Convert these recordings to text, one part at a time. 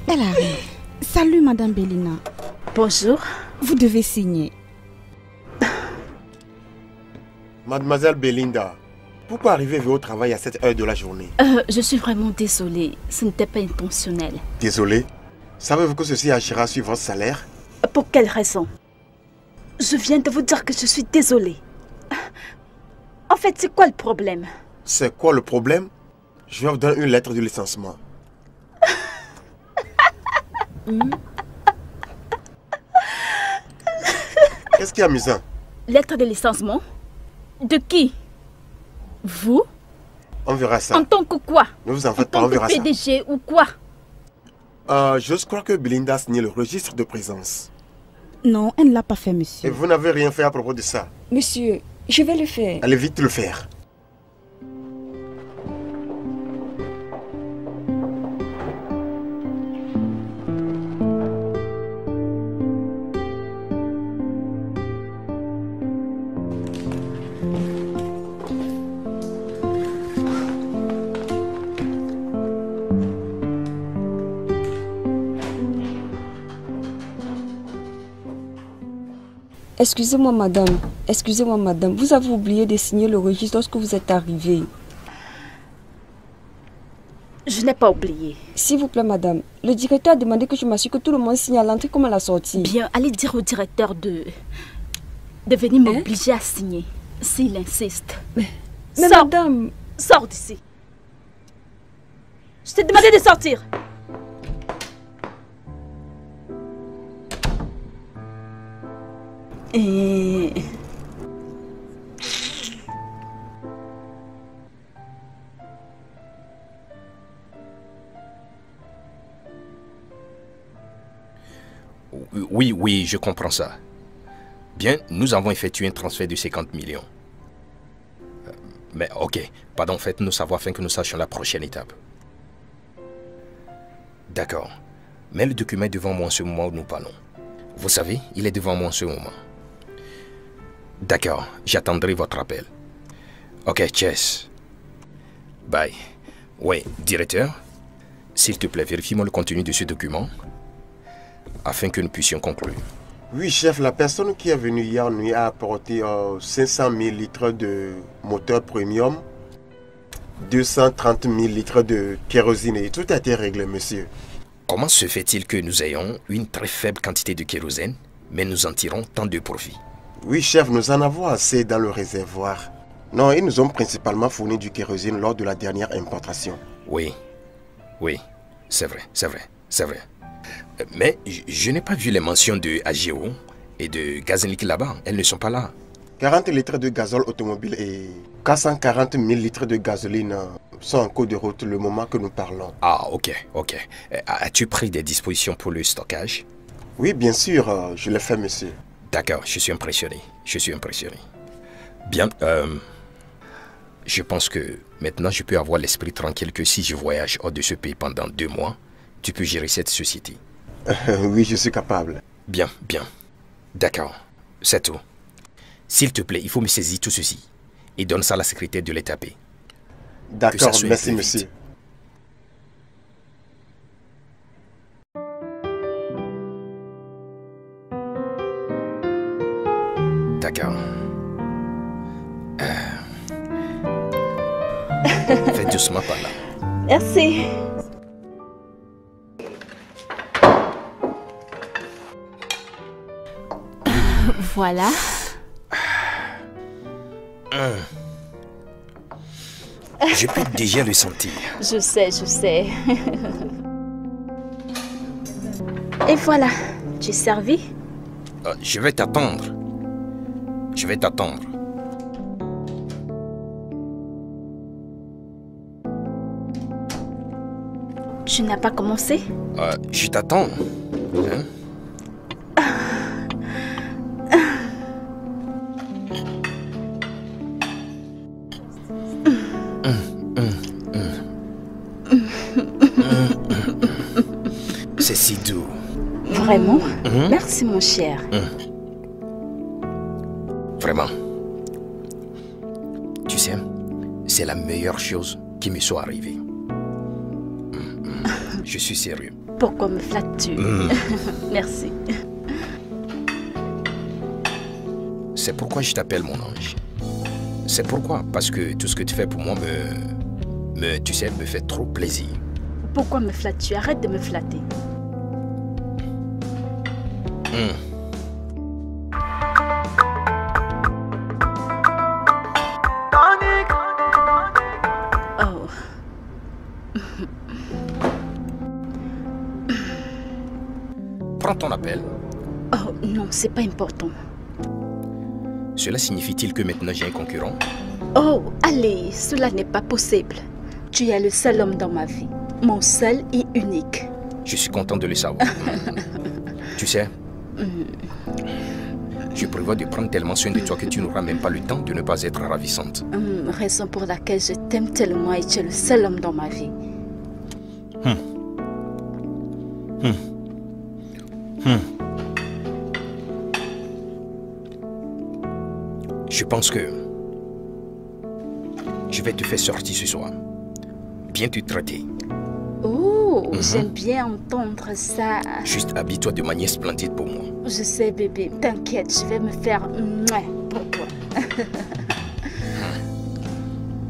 Elle arrive. Salut, Madame Bélina. Bonjour. Vous devez signer. Mademoiselle Belinda, pourquoi arrivez-vous au travail à cette heure de la journée? Je suis vraiment désolée. Ce n'était pas intentionnel. Désolé. Savez-vous que ceci agira sur votre salaire? Pour quelle raison? Je viens de vous dire que je suis désolée. En fait, c'est quoi le problème? C'est quoi le problème? Je vais vous donner une lettre de licenciement. Qu'est-ce qui est amusant? Lettre de licenciement? De qui? Vous? On verra ça. En tant que quoi? Ne vous en faites pas, on verra ça. En tant que PDG ou quoi? Je crois que Belinda a signé le registre de présence. Non, elle ne l'a pas fait, Et monsieur. vous n'avez rien fait à propos de ça? Monsieur, je vais le faire. Allez vite le faire. Excusez-moi, madame. Excusez-moi, madame. Vous avez oublié de signer le registre lorsque vous êtes arrivée. Je n'ai pas oublié. S'il vous plaît, madame. Le directeur a demandé que je m'assure que tout le monde signe à l'entrée comme à la sortie. Bien, allez dire au directeur de venir m'obliger à signer. S'il insiste. Mais Sors. madame... Sors d'ici. Je t'ai demandé de sortir. Et... Oui, je comprends ça. Bien, nous avons effectué un transfert de 50 millions. Mais ok, pardon, faites-nous savoir afin que nous sachions la prochaine étape. D'accord. Mais le document est devant moi en ce moment où nous parlons. Vous savez, il est devant moi en ce moment. D'accord, j'attendrai votre appel. Ok, Chess. Bye. Oui, directeur, s'il te plaît, vérifie-moi le contenu de ce document afin que nous puissions conclure. Oui, chef, la personne qui est venue hier nuit a apporté 500 000 litres de moteur premium, 230 000 litres de kérosine et tout a été réglé, monsieur. Comment se fait-il que nous ayons une très faible quantité de kérosène, mais nous en tirons tant de profit? Oui, chef, nous en avons assez dans le réservoir. Non, ils nous ont principalement fourni du kérosine lors de la dernière importation. Oui, c'est vrai. Mais je n'ai pas vu les mentions de AGO et de Gazinic là-bas. Elles ne sont pas là. 40 litres de gazole automobile et 440 000 litres de gasoline sont en cours de route le moment que nous parlons. Ah, ok. As-tu pris des dispositions pour le stockage? Oui, bien sûr, je l'ai fait, monsieur. D'accord, je suis impressionné. Bien, je pense que maintenant je peux avoir l'esprit tranquille que si je voyage hors de ce pays pendant 2 mois, tu peux gérer cette société. Oui, je suis capable. Bien. D'accord, c'est tout. S'il te plaît, il faut me saisir tout ceci et donne ça à la secrétaire de l'État. D'accord, merci, monsieur. D'accord. Fais doucement par là. Merci. Voilà. Je peux déjà le sentir. Je sais. Et voilà, tu es servi? Je vais t'attendre. Tu n'as pas commencé? Je t'attends. Hein? C'est si doux. Vraiment? Merci, mon cher. Vraiment. Tu sais, c'est la meilleure chose qui me soit arrivée. Je suis sérieux. Pourquoi me flattes-tu? Merci. C'est pourquoi je t'appelle mon ange. C'est pourquoi, parce que tout ce que tu fais pour moi tu sais, me fait trop plaisir. Pourquoi me flattes-tu? Arrête de me flatter. Oh. Prends ton appel. Oh non, c'est pas important. Cela signifie-t-il que maintenant j'ai un concurrent? Oh, allez, cela n'est pas possible. Tu es le seul homme dans ma vie. Mon seul et unique. Je suis content de le savoir. Tu sais, je prévois de prendre tellement soin de toi que tu n'auras même pas le temps de ne pas être ravissante. Raison pour laquelle je t'aime tellement et tu es le seul homme dans ma vie. Je pense que je vais te faire sortir ce soir. Bien te traiter. Oh, j'aime bien entendre ça. Juste habille-toi de manière splendide pour moi. Je sais, bébé. T'inquiète, je vais me faire pour toi.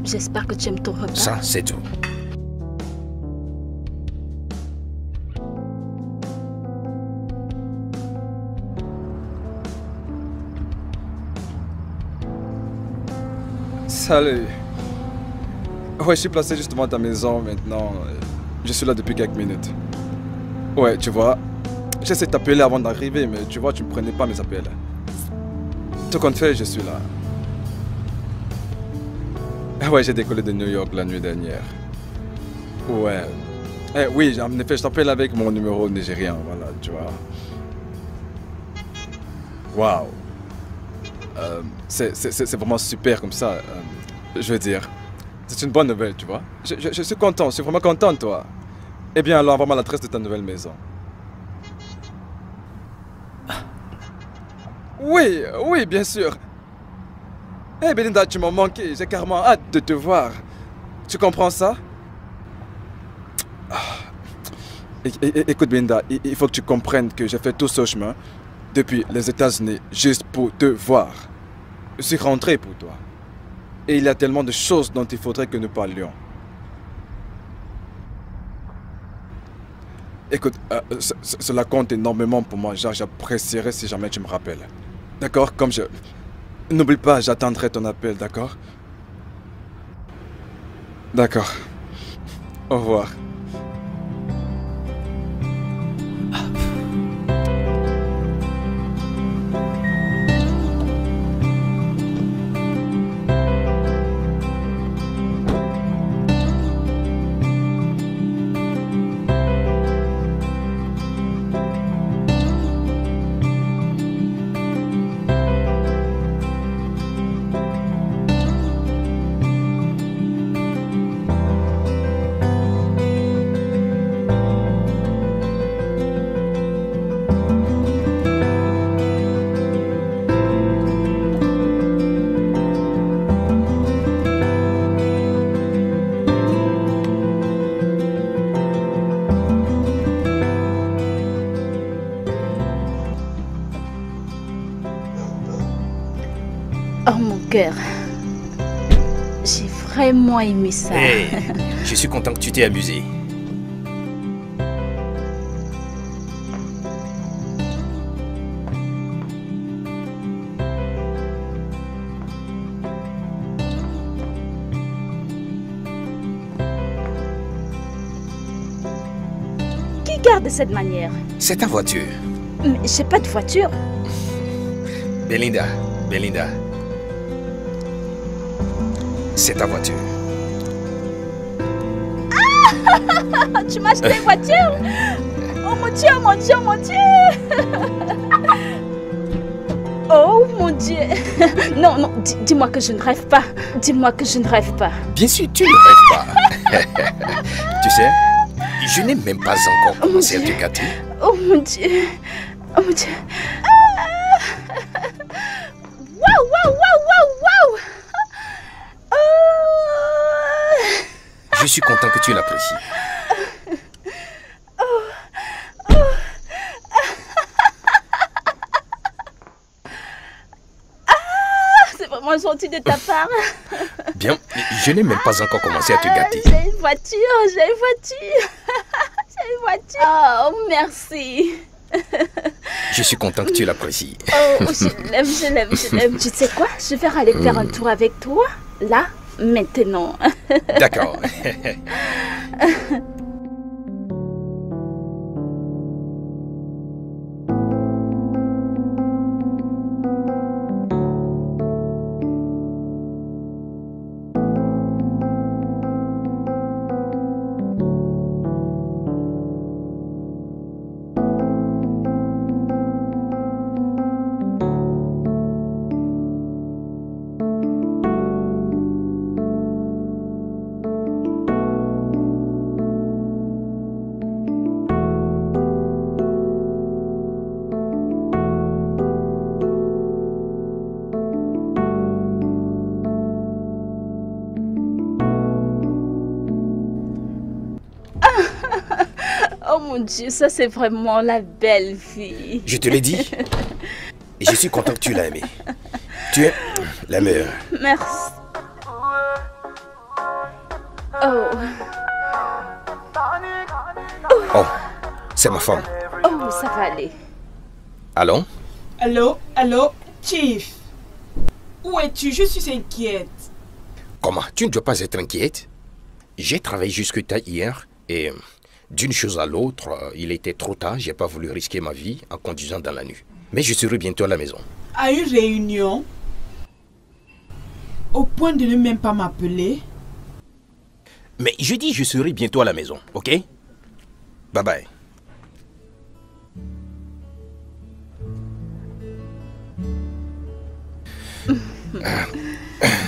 J'espère que tu aimes ton repas. Ça, c'est tout. Salut. Ouais, je suis placé juste devant ta maison maintenant. Je suis là depuis quelques minutes. Ouais, tu vois, j'essaie de t'appeler avant d'arriver, mais tu vois, tu ne prenais pas mes appels. Tout compte fait, je suis là. Ouais, j'ai décollé de New York la nuit dernière. Ouais. Oui, en effet, je t'appelle avec mon numéro nigérien, voilà, tu vois. Waouh. C'est vraiment super comme ça. Je veux dire, c'est une bonne nouvelle, tu vois. Je suis content, je suis vraiment content, toi. Eh bien, alors, envoie-moi l'adresse de ta nouvelle maison. Oui, oui, bien sûr. Eh, Belinda, tu m'as manqué. J'ai carrément hâte de te voir. Tu comprends ça? Écoute, Belinda, il faut que tu comprennes que j'ai fait tout ce chemin depuis les États-Unis juste pour te voir. Je suis rentré pour toi. Et il y a tellement de choses dont il faudrait que nous parlions. Écoute, cela compte énormément pour moi. J'apprécierais si jamais tu me rappelles. D'accord? Comme je... N'oublie pas, j'attendrai ton appel, d'accord? D'accord. Au revoir. Oh mon cœur, j'ai vraiment aimé ça. Hey, je suis content que tu t'es amusé. Qui garde de cette manière? C'est ta voiture. Mais j'ai pas de voiture. Belinda, c'est ta voiture. Ah, tu m'as acheté une voiture? Oh mon Dieu, mon Dieu, mon Dieu. Oh mon Dieu. Non, non, dis-moi que je ne rêve pas. Dis-moi que je ne rêve pas. Bien sûr, tu ne rêves pas. Tu sais, je n'ai même pas encore commencé à te gâter. Oh mon Dieu. Oh mon Dieu. Waouh, waouh, waouh, waouh, waouh. Je suis content que tu l'apprécies. vraiment gentil de ta part. Bien, je n'ai même pas encore commencé à te gâter. J'ai une voiture, j'ai une voiture. J'ai une voiture. Oh, merci. Je suis content que tu l'apprécies. Oh, je l'aime, je l'aime, je l'aime. Tu sais quoi? Je vais aller faire un tour avec toi, là, maintenant. D'accord. Oh mon Dieu, ça c'est vraiment la belle vie. Je te l'ai dit. Et je suis content que tu l'as aimée. Tu es la meilleure. Merci. Oh. Oh, c'est ma femme. Oh, ça va aller. Allons? Allô, allô, Chief. Où es-tu? Je suis inquiète. Comment? Tu ne dois pas être inquiète. J'ai travaillé jusque tard hier et d'une chose à l'autre, il était trop tard. J'ai pas voulu risquer ma vie en conduisant dans la nuit. Mais je serai bientôt à la maison. À une réunion? Au point de ne même pas m'appeler? Mais je dis je serai bientôt à la maison, ok? Bye bye.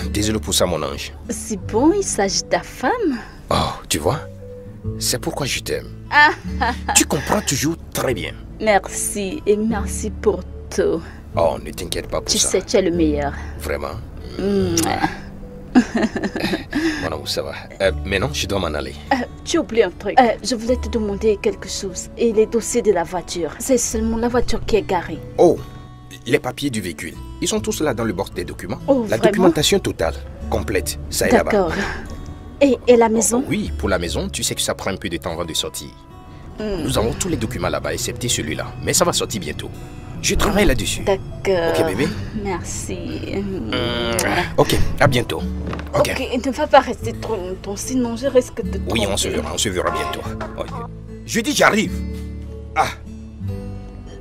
Désolé pour ça, mon ange. C'est bon, il s'agit de ta femme. Oh, tu vois? C'est pourquoi je t'aime. Tu comprends toujours très bien. Merci et merci pour tout. Oh, ne t'inquiète pas pour Tu ça. sais, tu es le meilleur. Vraiment? Mouah. Mon amour, ça va. Maintenant, je dois m'en aller. Tu oublies un truc. Je voulais te demander quelque chose. Et les dossiers de la voiture. C'est seulement la voiture qui est garée. Oh, les papiers du véhicule. Ils sont tous là dans le box des documents. Oh, la vraiment? documentation totale, complète, ça est là-bas. D'accord. Et la maison? Oui, pour la maison, tu sais que ça prend un peu de temps avant de sortir. Nous avons tous les documents là-bas, excepté celui-là. Mais ça va sortir bientôt. Je travaille là-dessus. D'accord. Ok, bébé? Merci. Ok, à bientôt. Ok. Ok, ne va pas rester trop longtemps, sinon je risque de te Oui, on se verra bientôt. Ok. Je dis j'arrive. Ah,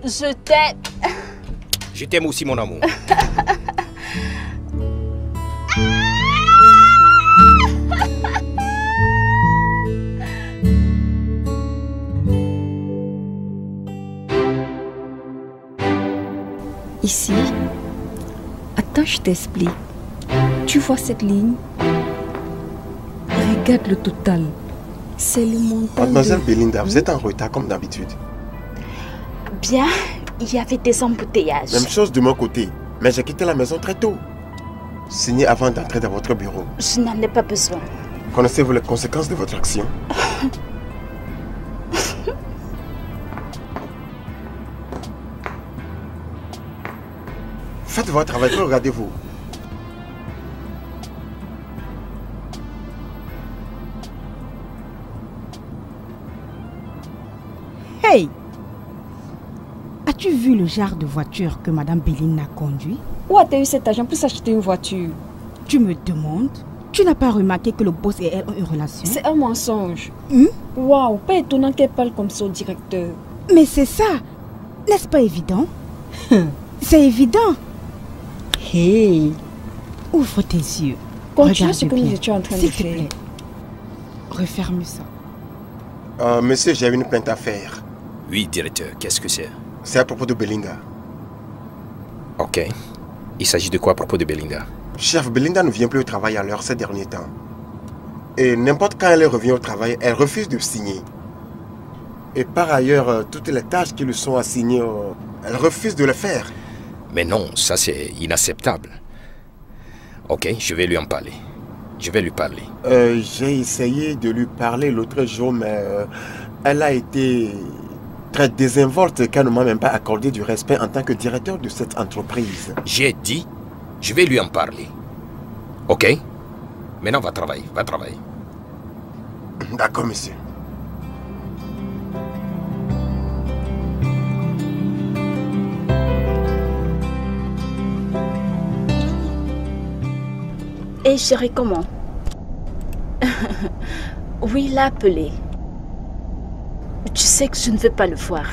Je t'aime. je t'aime aussi, mon amour. Ici, attends, je t'explique. Tu vois cette ligne? Regarde le total. C'est le montant. Mademoiselle Belinda, vous êtes en retard comme d'habitude. Bien, il y avait des embouteillages. Même chose de mon côté, mais j'ai quitté la maison très tôt. Signez avant d'entrer dans votre bureau. Je n'en ai pas besoin. Connaissez-vous les conséquences de votre action? Faites votre travail, regardez-vous. Hey! As-tu vu le genre de voiture que Madame Belinda conduit? Où as-tu eu cet argent pour s'acheter une voiture? Tu me demandes? Tu n'as pas remarqué que le boss et elle ont une relation? C'est un mensonge. Hmm? Waouh, pas étonnant qu'elle parle comme ça au directeur. Mais c'est ça! N'est-ce pas évident? C'est évident! Hey! Ouvre tes yeux. Continue Regarde ce que bien. nous étions en train de S'il te faire. plaît. Referme ça. Monsieur, j'ai une plainte à faire. Oui, directeur, qu'est-ce que c'est? C'est à propos de Belinda. Ok. Il s'agit de quoi à propos de Belinda? Chef, Belinda ne vient plus au travail à l'heure ces derniers temps. Et n'importe quand elle revient au travail, elle refuse de signer. Et par ailleurs, toutes les tâches qui lui sont assignées, elle refuse de les faire. Mais non, ça c'est inacceptable. Ok, je vais lui en parler. Je vais lui parler. J'ai essayé de lui parler l'autre jour, mais elle a été très désinvolte car ne m'a même pas accordé du respect en tant que directeur de cette entreprise. J'ai dit, Je vais lui en parler. Ok? Maintenant, va travailler, va travailler. D'accord, monsieur. Et chérie, comment? Oui, il l'a appelé. Tu sais que je ne veux pas le voir.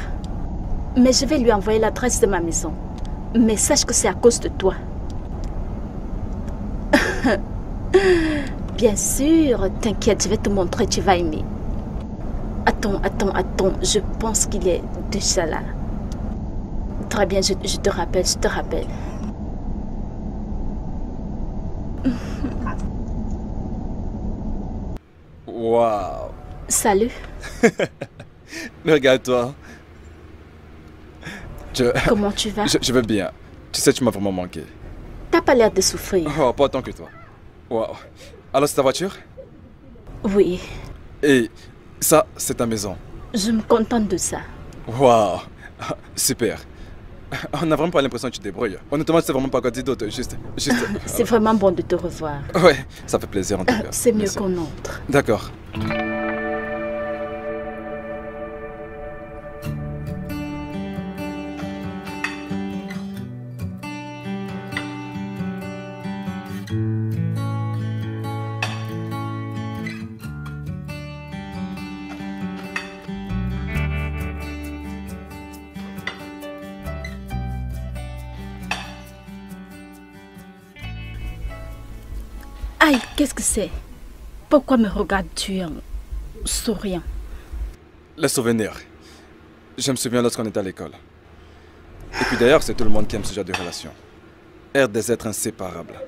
Mais je vais lui envoyer l'adresse de ma maison. Mais sache que c'est à cause de toi. Bien sûr, t'inquiète, je vais te montrer, tu vas aimer. Attends, je pense qu'il est déjà là. Très bien, je te rappelle, Waouh. Salut. Regarde-toi. Comment tu vas? Je vais bien. Tu sais, tu m'as vraiment manqué. T'as pas l'air de souffrir. Oh, pas autant que toi. Waouh. Alors, c'est ta voiture? Oui. Et ça, c'est ta maison. Je me contente de ça. Waouh. Super. On a vraiment pas l'impression que tu te débrouilles. Honnêtement, c'est vraiment pas quoi dire d'autre. Juste. C'est vraiment bon de te revoir. Ouais, ça fait plaisir en tout cas. C'est mieux qu'on entre. D'accord. Aïe, qu'est-ce que c'est? Pourquoi me regardes-tu en souriant? Les souvenirs. Je me souviens lorsqu'on était à l'école. Et puis d'ailleurs, c'est tout le monde qui aime ce genre de relation. Être des êtres inséparables.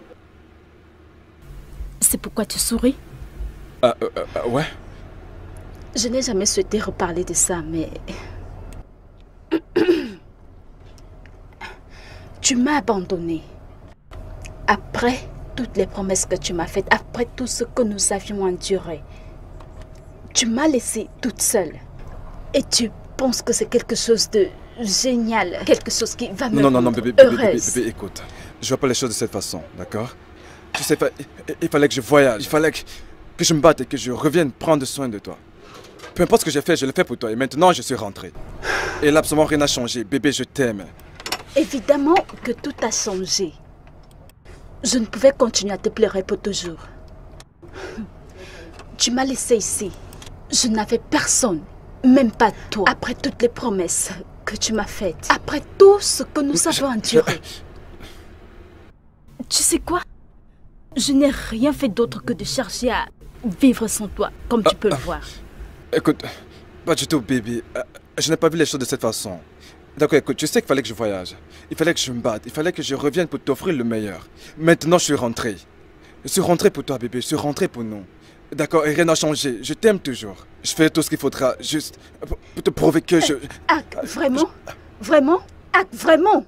C'est pourquoi tu souris? Ouais. Je n'ai jamais souhaité reparler de ça, mais... Tu m'as abandonné. Après toutes les promesses que tu m'as faites, après tout ce que nous avions enduré, tu m'as laissée toute seule. Et tu penses que c'est quelque chose de génial, quelque chose qui va me rendre bébé, écoute. Je vois pas les choses de cette façon, d'accord? Tu sais, il fallait que je voyage, il fallait que je me batte et que je revienne prendre soin de toi. Peu importe ce que j'ai fait, je l'ai fait pour toi et maintenant je suis rentré. Et là, absolument rien n'a changé. Bébé, je t'aime. Évidemment que tout a changé. Je ne pouvais continuer à te pleurer pour toujours. Tu m'as laissé ici. Je n'avais personne, même pas toi. Après toutes les promesses que tu m'as faites, après tout ce que nous avons enduré. Tu sais quoi? Je n'ai rien fait d'autre que de chercher à vivre sans toi, comme tu peux le voir. Écoute, pas du tout, bébé. Je n'ai pas vu les choses de cette façon. D'accord, écoute, tu sais qu'il fallait que je voyage. Il fallait que je me batte. Il fallait que je revienne pour t'offrir le meilleur. Maintenant, je suis rentré. Je suis rentré pour toi, bébé. Je suis rentré pour nous. D'accord, et rien n'a changé. Je t'aime toujours. Je fais tout ce qu'il faudra, juste pour te prouver que je... Vraiment? Vraiment? Vraiment?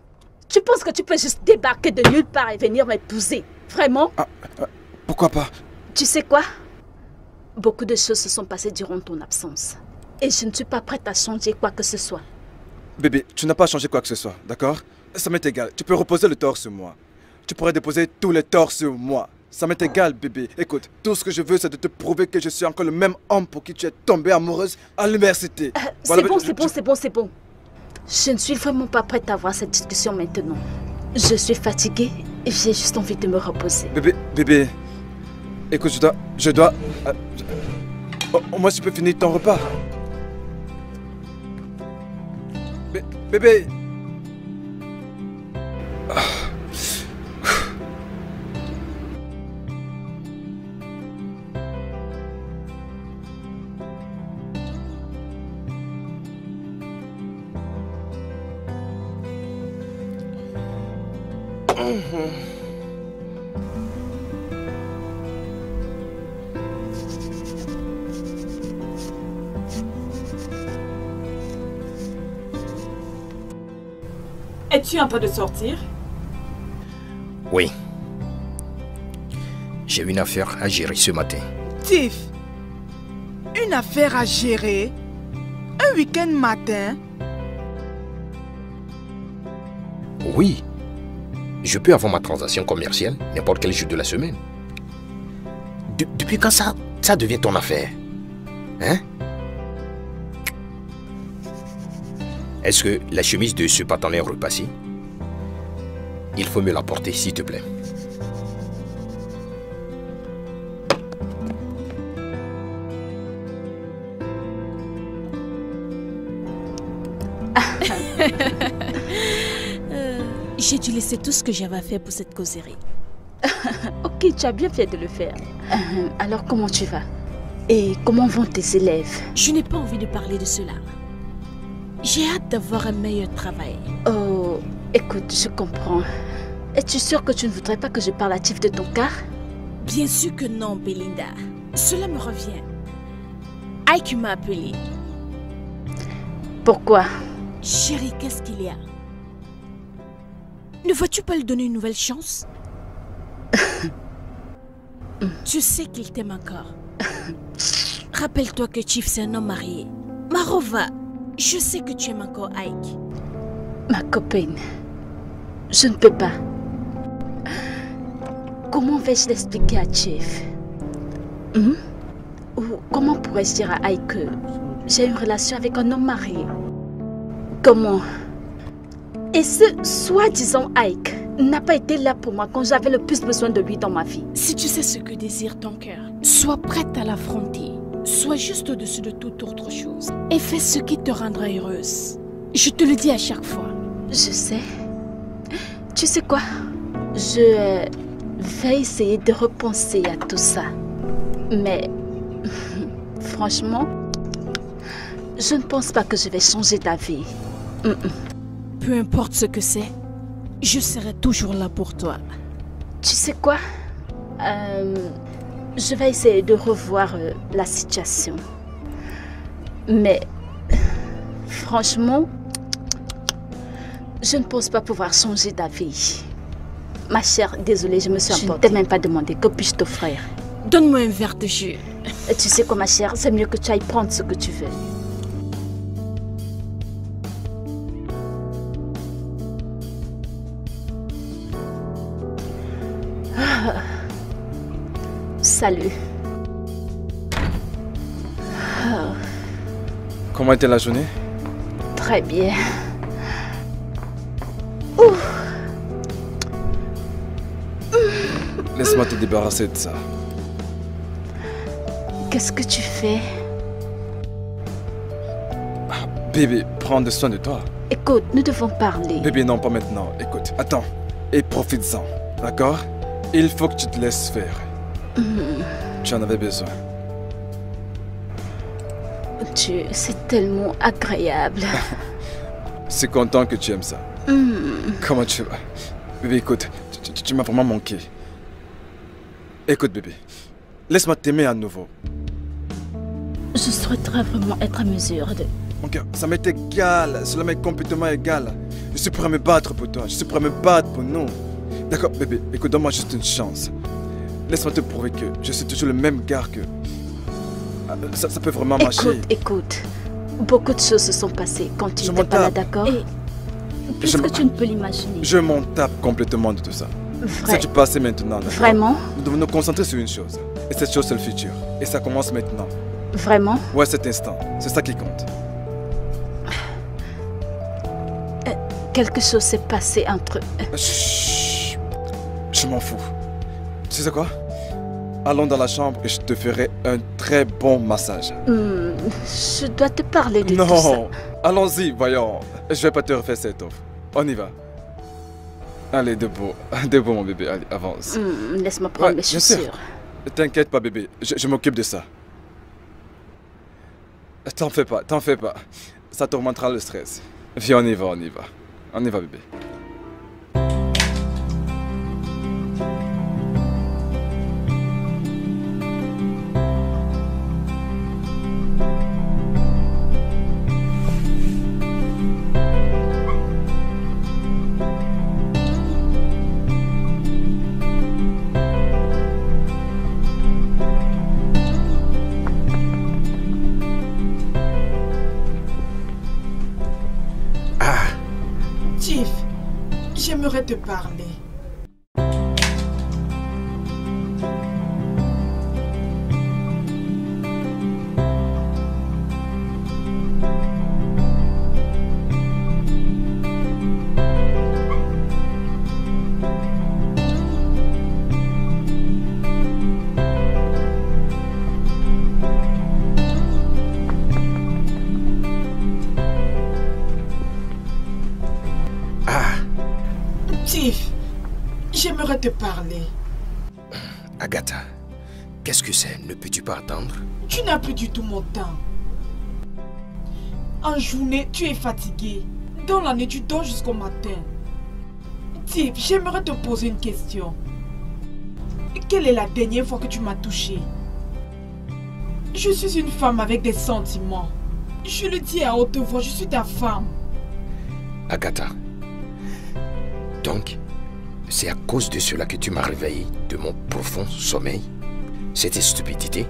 Tu penses que tu peux juste débarquer de nulle part et venir m'épouser? Vraiment? Pourquoi pas? Tu sais quoi? Beaucoup de choses se sont passées durant ton absence. Et je ne suis pas prête à changer quoi que ce soit. Bébé, tu n'as pas changé quoi que ce soit, d'accord? Ça m'est égal. Tu peux reposer le tort sur moi. Tu pourrais déposer tous les torts sur moi. Ça m'est égal, bébé. Écoute, tout ce que je veux, c'est de te prouver que je suis encore le même homme pour qui tu es tombée amoureuse à l'université. C'est bon. Je ne suis vraiment pas prête à avoir cette discussion maintenant. Je suis fatiguée et j'ai juste envie de me reposer. Bébé. Écoute, je dois... Au moins, tu peux finir ton repas. Bébé. Es-tu en train de sortir? Oui. J'ai une affaire à gérer ce matin. Tiff, une affaire à gérer? Un week-end matin? Oui. Je peux avoir ma transaction commerciale n'importe quel jour de la semaine. Depuis quand ça devient ton affaire? Hein? Est-ce que la chemise de ce partenaire est repassée? Il faut me la porter, s'il te plaît. J'ai dû laisser tout ce que j'avais à faire pour cette causerie. Ok, tu as bien fait de le faire. Alors comment tu vas? Et comment vont tes élèves? Je n'ai pas envie de parler de cela. J'ai hâte d'avoir un meilleur travail. Oh, écoute, je comprends. Es-tu sûre que tu ne voudrais pas que je parle à Chief de ton cas? Bien sûr que non, Belinda. Cela me revient. Ike m'a appelé. Pourquoi? Chérie, qu'est-ce qu'il y a? Ne vas-tu pas lui donner une nouvelle chance? Tu sais qu'il t'aime encore. Rappelle-toi que Chief, c'est un homme marié. Marova, je sais que tu aimes encore Ike. Ma copine, je ne peux pas. Comment vais-je l'expliquer à Chief? Ou comment pourrais-je dire à Ike que j'ai une relation avec un homme marié? Comment? Et ce soi-disant Ike n'a pas été là pour moi quand j'avais le plus besoin de lui dans ma vie. Si tu sais ce que désire ton cœur, sois prête à l'affronter. Sois juste au-dessus de toute autre chose. Et fais ce qui te rendra heureuse. Je te le dis à chaque fois. Je sais. Tu sais quoi? Je vais essayer de repenser à tout ça. Mais franchement, je ne pense pas que je vais changer d'avis. Peu importe ce que c'est, je serai toujours là pour toi. Tu sais quoi? Je vais essayer de revoir la situation. Mais franchement, je ne pense pas pouvoir changer d'avis. Ma chère, désolée, je me suis emportée. Je ne t'ai même pas demandé. Que puis-je t'offrir? Donne-moi un verre de jus. Tu sais quoi, ma chère, c'est mieux que tu ailles prendre ce que tu veux. Salut. Comment était la journée? Très bien. Laisse-moi te débarrasser de ça. Qu'est-ce que tu fais? Bébé, prends soin de toi. Écoute, nous devons parler. Bébé, non, pas maintenant. Écoute, attends. Et profites-en, d'accord? Il faut que tu te laisses faire. Tu en avais besoin. C'est tellement agréable. C'est content que tu aimes ça. Comment tu vas? Bébé, écoute, tu m'as vraiment manqué. Écoute, bébé, laisse-moi t'aimer à nouveau. Je souhaiterais vraiment être à mesure de... Mon cœur, ça m'est égal, cela m'est complètement égal. Je suis prêt à me battre pour toi, je suis prêt à me battre pour nous. D'accord, bébé, écoute, donne-moi juste une chance. Laisse-moi te prouver que je suis toujours le même gars que... Ça peut vraiment marcher. Écoute, beaucoup de choses se sont passées quand tu n'étais pas là, d'accord? Et puisque tu ne peux l'imaginer. Je m'en tape complètement de tout ça. C'est du passé maintenant. Vraiment? Nous devons nous concentrer sur une chose. Et cette chose, c'est le futur. Et ça commence maintenant. Vraiment? Ouais, cet instant. C'est ça qui compte. Quelque chose s'est passé entre... Chut. Je m'en fous. Tu sais quoi? Allons dans la chambre et je te ferai un très bon massage. Je dois te parler de tout ça. Non, allons-y, voyons. Je vais pas te refaire cette offre. On y va. Allez, debout. Debout, mon bébé. Allez, avance. Laisse-moi prendre mes chaussures. T'inquiète pas, bébé. Je m'occupe de ça. T'en fais pas, t'en fais pas. Ça t'augmentera le stress. Viens, on y va, on y va. On y va, bébé. Chief, j'aimerais te parler. Tiff, j'aimerais te parler. Agatha, qu'est-ce que c'est? Ne peux-tu pas attendre? Tu n'as plus du tout mon temps. En journée, tu es fatigué. Dans la nuit, tu dors jusqu'au matin. Tiff, j'aimerais te poser une question. Quelle est la dernière fois que tu m'as touché? Je suis une femme avec des sentiments. Je le dis à haute voix, je suis ta femme. Agatha, donc, c'est à cause de cela que tu m'as réveillé de mon profond sommeil? C'était stupidité?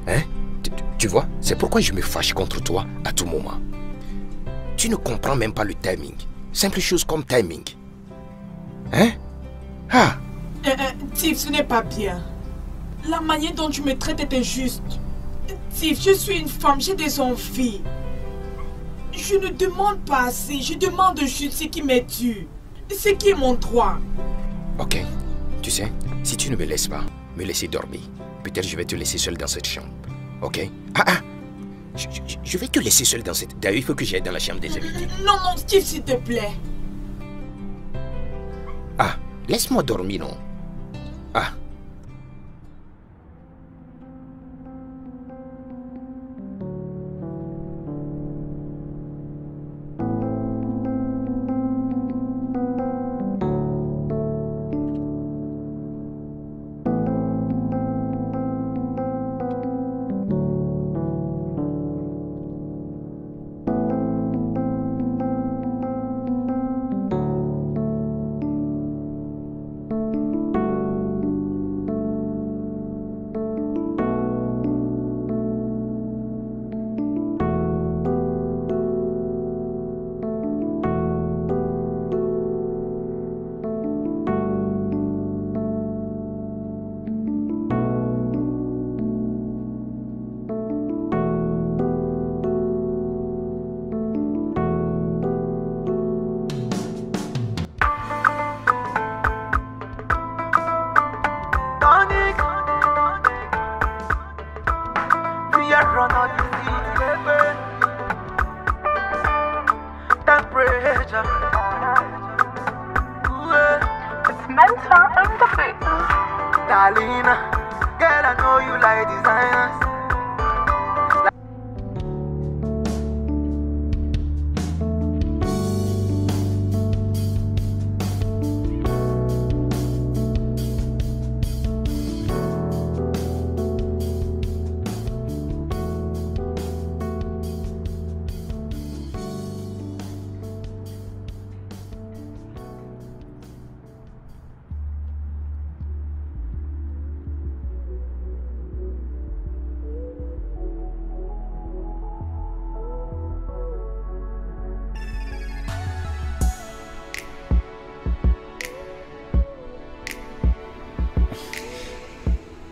Hein? Tu vois, c'est pourquoi je me fâche contre toi à tout moment. Tu ne comprends même pas le timing. Simple chose comme timing. Hein? Ah! Tiff, ce n'est pas bien. La manière dont tu me traites est injuste. Tiff, je suis une femme, j'ai des envies. Je ne demande pas assez, je demande juste ce qui m'est dû. Ce qui est mon droit. Ok, tu sais, si tu ne me laisses pas me laisser dormir, peut-être je vais te laisser seul dans cette chambre. Ok? Je vais te laisser seul dans cette... D'ailleurs, il faut que j'aille dans la chambre des invités. Non, Steve, s'il te plaît. Ah, laisse-moi dormir, non? Ah.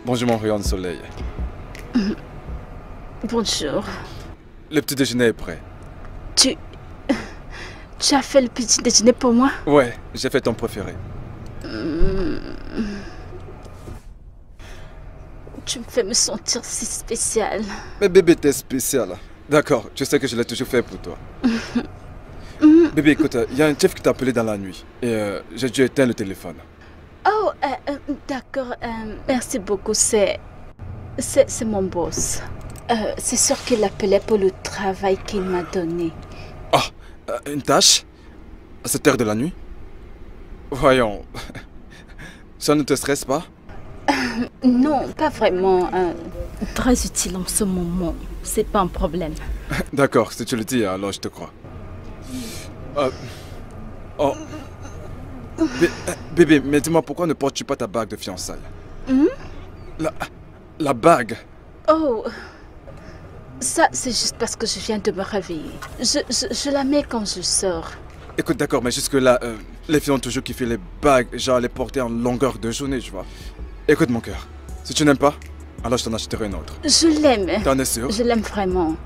Bonjour mon rayon de soleil. Bonjour. Le petit déjeuner est prêt. Tu as fait le petit déjeuner pour moi? Ouais, j'ai fait ton préféré. Tu me fais me sentir si spéciale. Mais bébé, t'es spécial. D'accord, je sais que je l'ai toujours fait pour toi. Bébé, écoute, il y a un chef qui t'a appelé dans la nuit. Et j'ai dû éteindre le téléphone. Oh, d'accord. Merci beaucoup. C'est mon boss. C'est sûr qu'il appelait pour le travail qu'il m'a donné. Ah, une tâche? À cette heure de la nuit? Voyons. Ça ne te stresse pas? Non, pas vraiment. Très utile en ce moment. C'est pas un problème. D'accord, si tu le dis, alors je te crois. Oh. Bébé, mais dis-moi, pourquoi ne portes-tu pas ta bague de fiançailles? La bague? Oh, ça c'est juste parce que je viens de me réveiller. Je la mets quand je sors. Écoute, d'accord, mais jusque-là, les filles ont toujours kiffé les bagues, genre les porter en longueur de journée, tu vois. Écoute mon cœur, si tu n'aimes pas, alors je t'en achèterai une autre. Je l'aime. T'en es sûr? Je l'aime vraiment.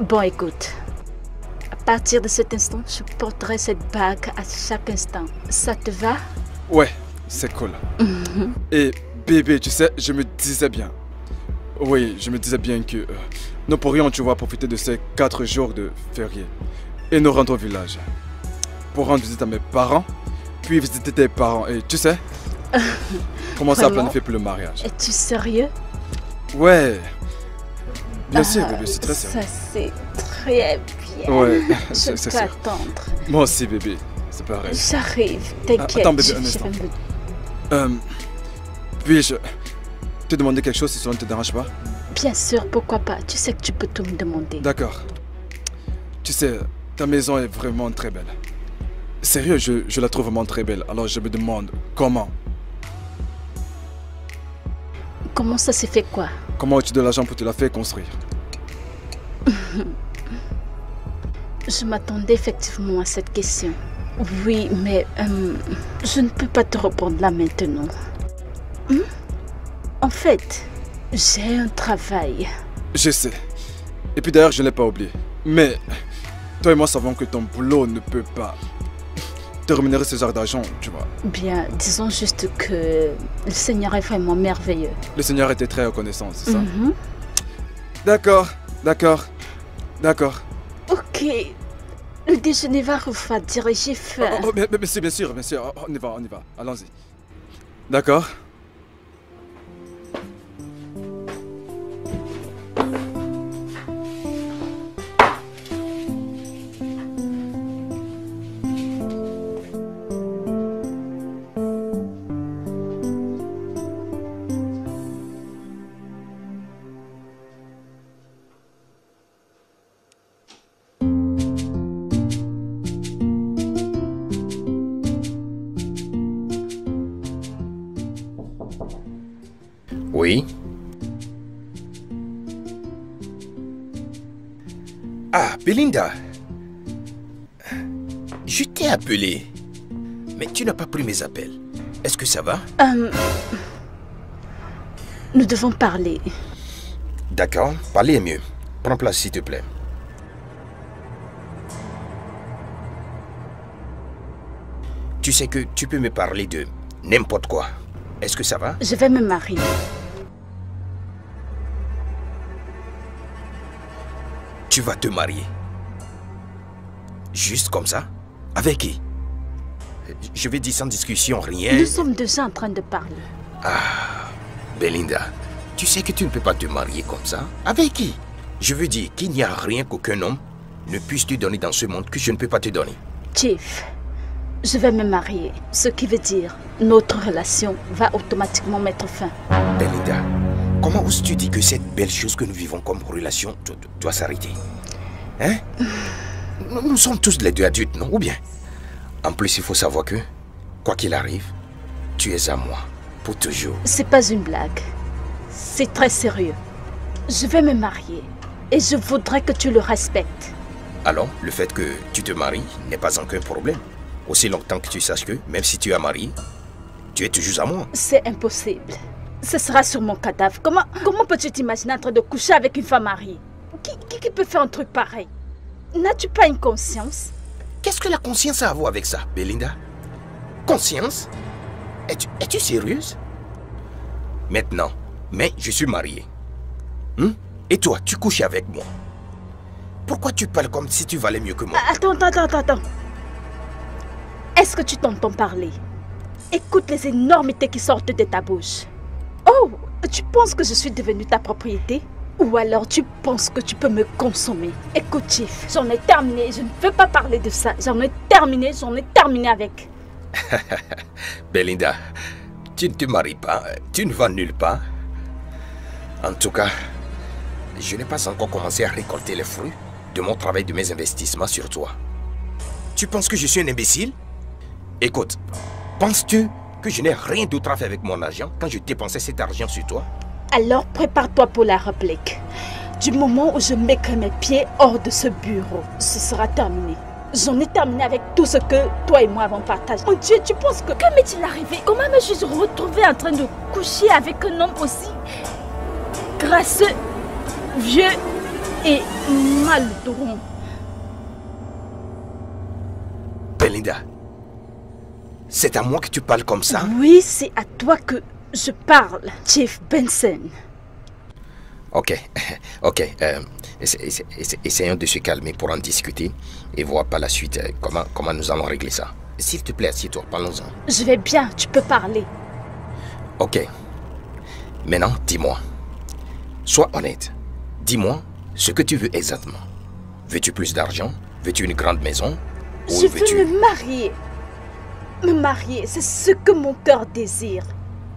Bon, écoute. À partir de cet instant, je porterai cette bague à chaque instant. Ça te va? Ouais, c'est cool. Et bébé, tu sais, je me disais bien. Oui, je me disais bien que nous pourrions, tu vois, profiter de ces 4 jours de férié. Et nous rendre au village. Pour rendre visite à mes parents, puis visiter tes parents. Et tu sais, commencer à planifier pour le mariage. Es-tu sérieux? Ouais. Bien sûr, bébé, c'est très sérieux. Ça, c'est très bien. Ouais, je c'est peux sûr. attendre. Moi aussi, bébé. C'est pareil. J'arrive, t'inquiète. Attends, bébé, un instant. Puis-je te demander quelque chose si cela ne te dérange pas? Bien sûr, pourquoi pas. Tu sais que tu peux tout me demander. D'accord. Tu sais, ta maison est vraiment très belle. Sérieux, je la trouve vraiment très belle. Alors je me demande, comment? Comment ça s'est fait quoi? Comment as-tu de l'argent pour te la faire construire? Je m'attendais effectivement à cette question. Oui, mais je ne peux pas te répondre là maintenant. En fait, j'ai un travail. Je sais. Et puis d'ailleurs, je ne l'ai pas oublié. Mais toi et moi savons que ton boulot ne peut pas te rémunérer ce genre d'argent, tu vois. Bien, disons juste que le Seigneur est vraiment merveilleux. Le Seigneur était très reconnaissant, c'est ça? D'accord, d'accord, d'accord. Ok. Le déjeuner va refroidir et j'ai faim. Mais bien sûr, bien sûr. On y va. Allons-y. D'accord. Oui. Ah, Belinda. Je t'ai appelé. Mais tu n'as pas pris mes appels. Est-ce que ça va? Nous devons parler. D'accord, parler est mieux. Prends place s'il te plaît. Tu sais que tu peux me parler de n'importe quoi. Est-ce que ça va? Je vais me marier. Tu vas te marier? Juste comme ça? Avec qui? Je vais dire sans discussion, rien. Nous sommes déjà en train de parler. Ah, Belinda, tu sais que tu ne peux pas te marier comme ça? Avec qui? Je veux dire qu'il n'y a rien qu'aucun homme ne puisse te donner dans ce monde que je ne peux pas te donner. Chief, je vais me marier. Ce qui veut dire notre relation va automatiquement mettre fin. Belinda, comment oses-tu dire que cette belle chose que nous vivons comme relation doit s'arrêter? Hein? Nous sommes tous les deux adultes, non? Ou bien? En plus, il faut savoir que, quoi qu'il arrive, tu es à moi, pour toujours. C'est pas une blague. C'est très sérieux. Je vais me marier et je voudrais que tu le respectes. Alors, le fait que tu te maries n'est pas encore un problème. Aussi longtemps que tu saches que, même si tu es marié, tu es toujours à moi. C'est impossible. Ce sera sur mon cadavre. Comment peux-tu t'imaginer en train de coucher avec une femme mariée? Qui peut faire un truc pareil? N'as-tu pas une conscience? Qu'est-ce que la conscience a à voir avec ça, Belinda? Conscience? Es-tu sérieuse? Maintenant, mais je suis marié. Et toi, tu couches avec moi. Pourquoi tu parles comme si tu valais mieux que moi? Attends. Est-ce que tu t'entends parler? Écoute les énormités qui sortent de ta bouche. Oh, tu penses que je suis devenue ta propriété? Ou alors tu penses que tu peux me consommer? Écoute, Chief, j'en ai terminé. Je ne veux pas parler de ça. J'en ai terminé avec. Belinda, tu ne te maries pas. Tu ne vas nulle part. En tout cas, je n'ai pas encore commencé à récolter les fruits de mon travail, de mes investissements sur toi. Tu penses que je suis un imbécile? Écoute, penses-tu que je n'ai rien d'autre à faire avec mon argent quand je dépensais cet argent sur toi? Alors prépare-toi pour la réplique. Du moment où je mettrai mes pieds hors de ce bureau, ce sera terminé. J'en ai terminé avec tout ce que toi et moi avons partagé. Mon Dieu, tu penses que... Que m'est-il arrivé? Comment me suis-je retrouvée en train de coucher avec un homme aussi grasseux, vieux et maladroit? Belinda, c'est à moi que tu parles comme ça? Oui, c'est à toi que je parle, Chief Benson. Ok. Essayons de se calmer pour en discuter et voir par la suite comment nous allons régler ça. S'il te plaît, assieds-toi, parlons-en. Je vais bien, tu peux parler. Ok. Maintenant, dis-moi. Sois honnête. Dis-moi ce que tu veux exactement. Veux-tu plus d'argent? Veux-tu une grande maison? Je veux me marier. Me marier, c'est ce que mon cœur désire.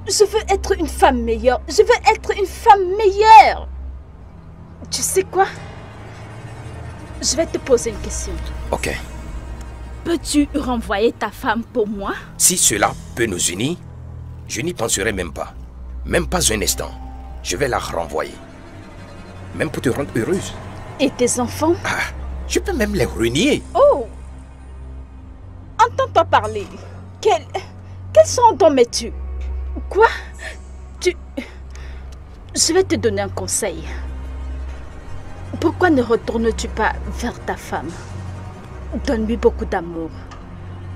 Je veux être une femme meilleure. Je veux être une femme meilleure. Tu sais quoi? Je vais te poser une question. Ok. Peux-tu renvoyer ta femme pour moi? Si cela peut nous unir, je n'y penserai même pas. Même pas un instant. Je vais la renvoyer. Même pour te rendre heureuse. Et tes enfants? Ah, je peux même les renier. Oh! Entends-toi parler. Quel sang d'homme es-tu? Quoi? Je vais te donner un conseil. Pourquoi ne retournes-tu pas vers ta femme? Donne-lui beaucoup d'amour.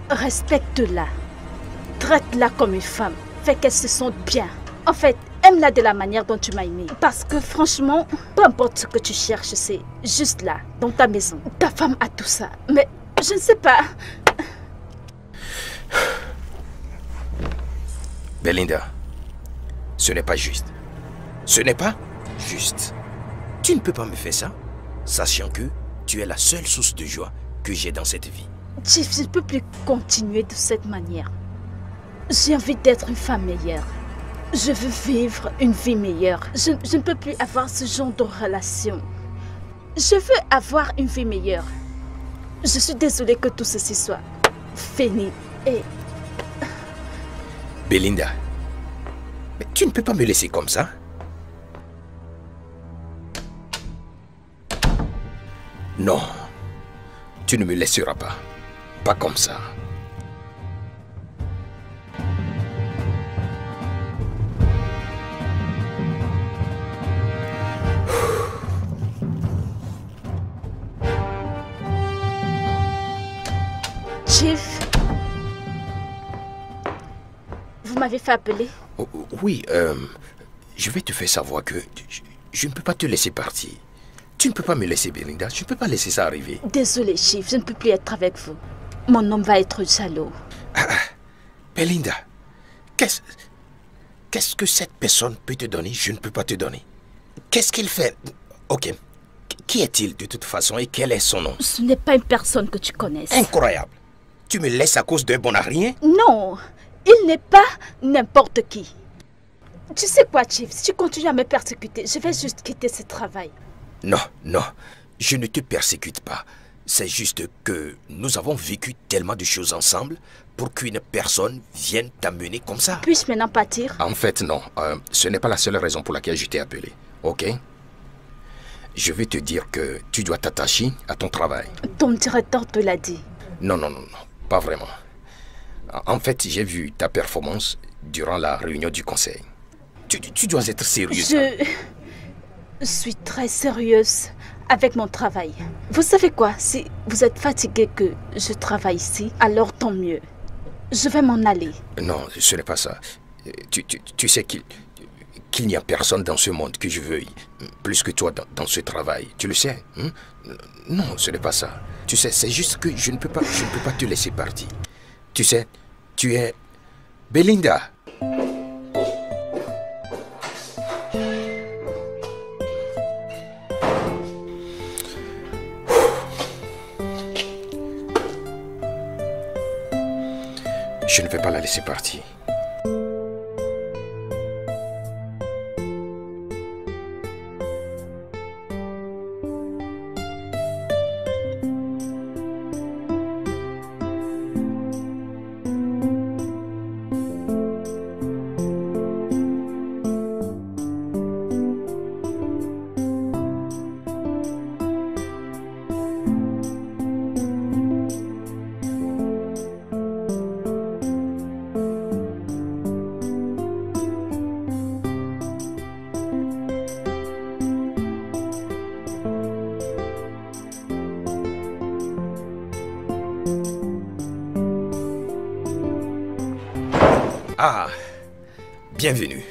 Respecte-la. Traite-la comme une femme. Fais qu'elle se sente bien. En fait, aime-la de la manière dont tu m'as aimé. Parce que franchement, peu importe ce que tu cherches, c'est juste là, dans ta maison. Ta femme a tout ça. Mais je ne sais pas. Belinda, ce n'est pas juste. Ce n'est pas juste. Tu ne peux pas me faire ça, sachant que tu es la seule source de joie que j'ai dans cette vie. Chief, je ne peux plus continuer de cette manière. J'ai envie d'être une femme meilleure. Je veux vivre une vie meilleure. Je ne peux plus avoir ce genre de relation. Je veux avoir une vie meilleure. Je suis désolée que tout ceci soit fini. Et... Belinda, mais tu ne peux pas me laisser comme ça. Non, tu ne me laisseras pas. Pas comme ça. Chief, vous m'avez fait appeler? Oh, oui, je vais te faire savoir que je ne peux pas te laisser partir. Tu ne peux pas me laisser, Belinda. Je ne peux pas laisser ça arriver. Désolée, Chief, je ne peux plus être avec vous. Mon homme va être jaloux. Belinda, qu'est-ce que cette personne peut te donner? Je ne peux pas te donner. Qu'est-ce qu'il fait? Ok. Qui est-il de toute façon et quel est son nom? Ce n'est pas une personne que tu connaisses. Incroyable. Tu me laisses à cause d'un bon à rien? Non, il n'est pas n'importe qui. Tu sais quoi, Chief? Si tu continues à me persécuter, je vais juste quitter ce travail. Non, non, je ne te persécute pas. C'est juste que nous avons vécu tellement de choses ensemble pour qu'une personne vienne t'amener comme ça. Puis-je maintenant partir? En fait, non. Ce n'est pas la seule raison pour laquelle je t'ai appelé. Ok? Je vais te dire que tu dois t'attacher à ton travail. Ton directeur te l'a dit. Non, non, non, non. Pas vraiment. En fait, j'ai vu ta performance durant la réunion du conseil. Tu dois être sérieuse. Je suis très sérieuse avec mon travail. Vous savez quoi? Si vous êtes fatigué que je travaille ici, alors tant mieux. Je vais m'en aller. Non, ce n'est pas ça. Tu sais qu'il n'y a personne dans ce monde que je veuille plus que toi dans ce travail. Tu le sais, hein? Non, ce n'est pas ça. Tu sais, c'est juste que je ne peux pas te laisser partir. Tu sais, tu es Belinda. Je ne vais pas la laisser partir. Ah, bienvenue.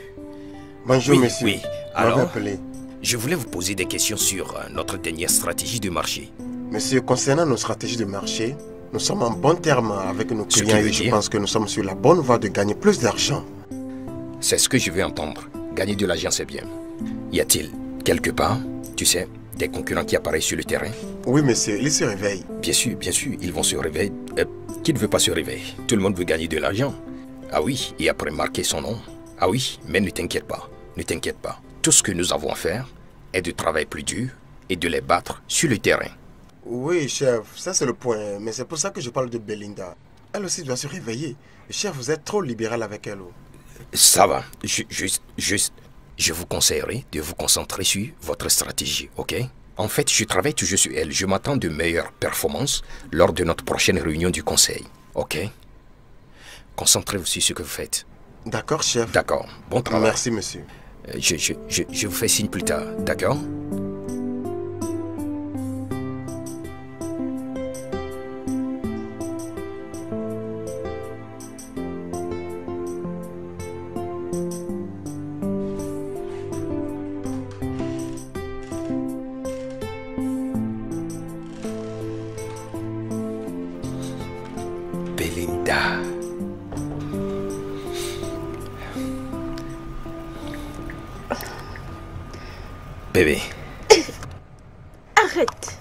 Bonjour, monsieur. Oui, alors, je voulais vous poser des questions sur notre dernière stratégie de marché. Monsieur, concernant nos stratégies de marché, Nous sommes en bon terme avec nos Ce qui clients veut et je dire- pense que nous sommes sur la bonne voie de gagner plus d'argent. C'est ce que je veux entendre. Gagner de l'argent, c'est bien. Y a-t-il, quelque part, tu sais, des concurrents qui apparaissent sur le terrain? Oui, monsieur, il se réveille. Bien sûr, ils vont se réveiller. Qui ne veut pas se réveiller? Tout le monde veut gagner de l'argent. Ah oui, et après marquer son nom. Ah oui, mais ne t'inquiète pas, ne t'inquiète pas. Tout ce que nous avons à faire est de travailler plus dur et de les battre sur le terrain. Oui, chef, ça c'est le point. Mais c'est pour ça que je parle de Belinda. Elle aussi doit se réveiller. Chef, vous êtes trop libéral avec elle. Ça va, je vous conseillerais de vous concentrer sur votre stratégie, ok? En fait, je travaille toujours sur elle. Je m'attends de meilleures performances lors de notre prochaine réunion du conseil, ok? Concentrez-vous sur ce que vous faites. D'accord, chef. D'accord, bon travail. Merci, monsieur. Je vous fais signe plus tard, d'accord? Belinda. Bébé. Arrête.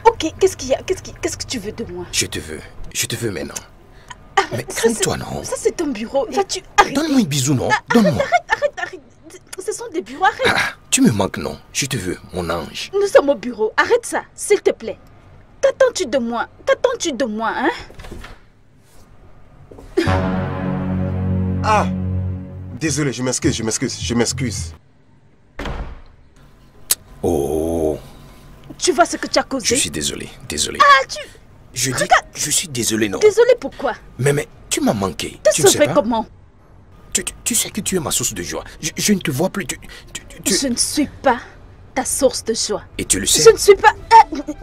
Ok, qu'est-ce qu'il y a? Qu'est-ce que tu veux de moi? Je te veux maintenant. Mais Ça, calme-toi, non? Ça, c'est ton bureau. Vas-tu arrêter? Donne-moi un bisou, non? Donne-moi. Arrête. Ce sont des bureaux, arrête. Tu me manques, non? Je te veux, mon ange. Nous sommes au bureau. Arrête ça, s'il te plaît. Qu'attends-tu de moi? Hein? Ah! Désolé, je m'excuse. Oh, Tu vois ce que tu as causé? je suis désolé. Ah, Je dis, je suis désolé, non? Désolé pourquoi? Mais tu m'as manqué. T'as Tu ne sais sauvé pas? comment? Tu sais que tu es ma source de joie. Je ne te vois plus. Je ne suis pas ta source de joie. Et tu le sais. Je ne suis pas...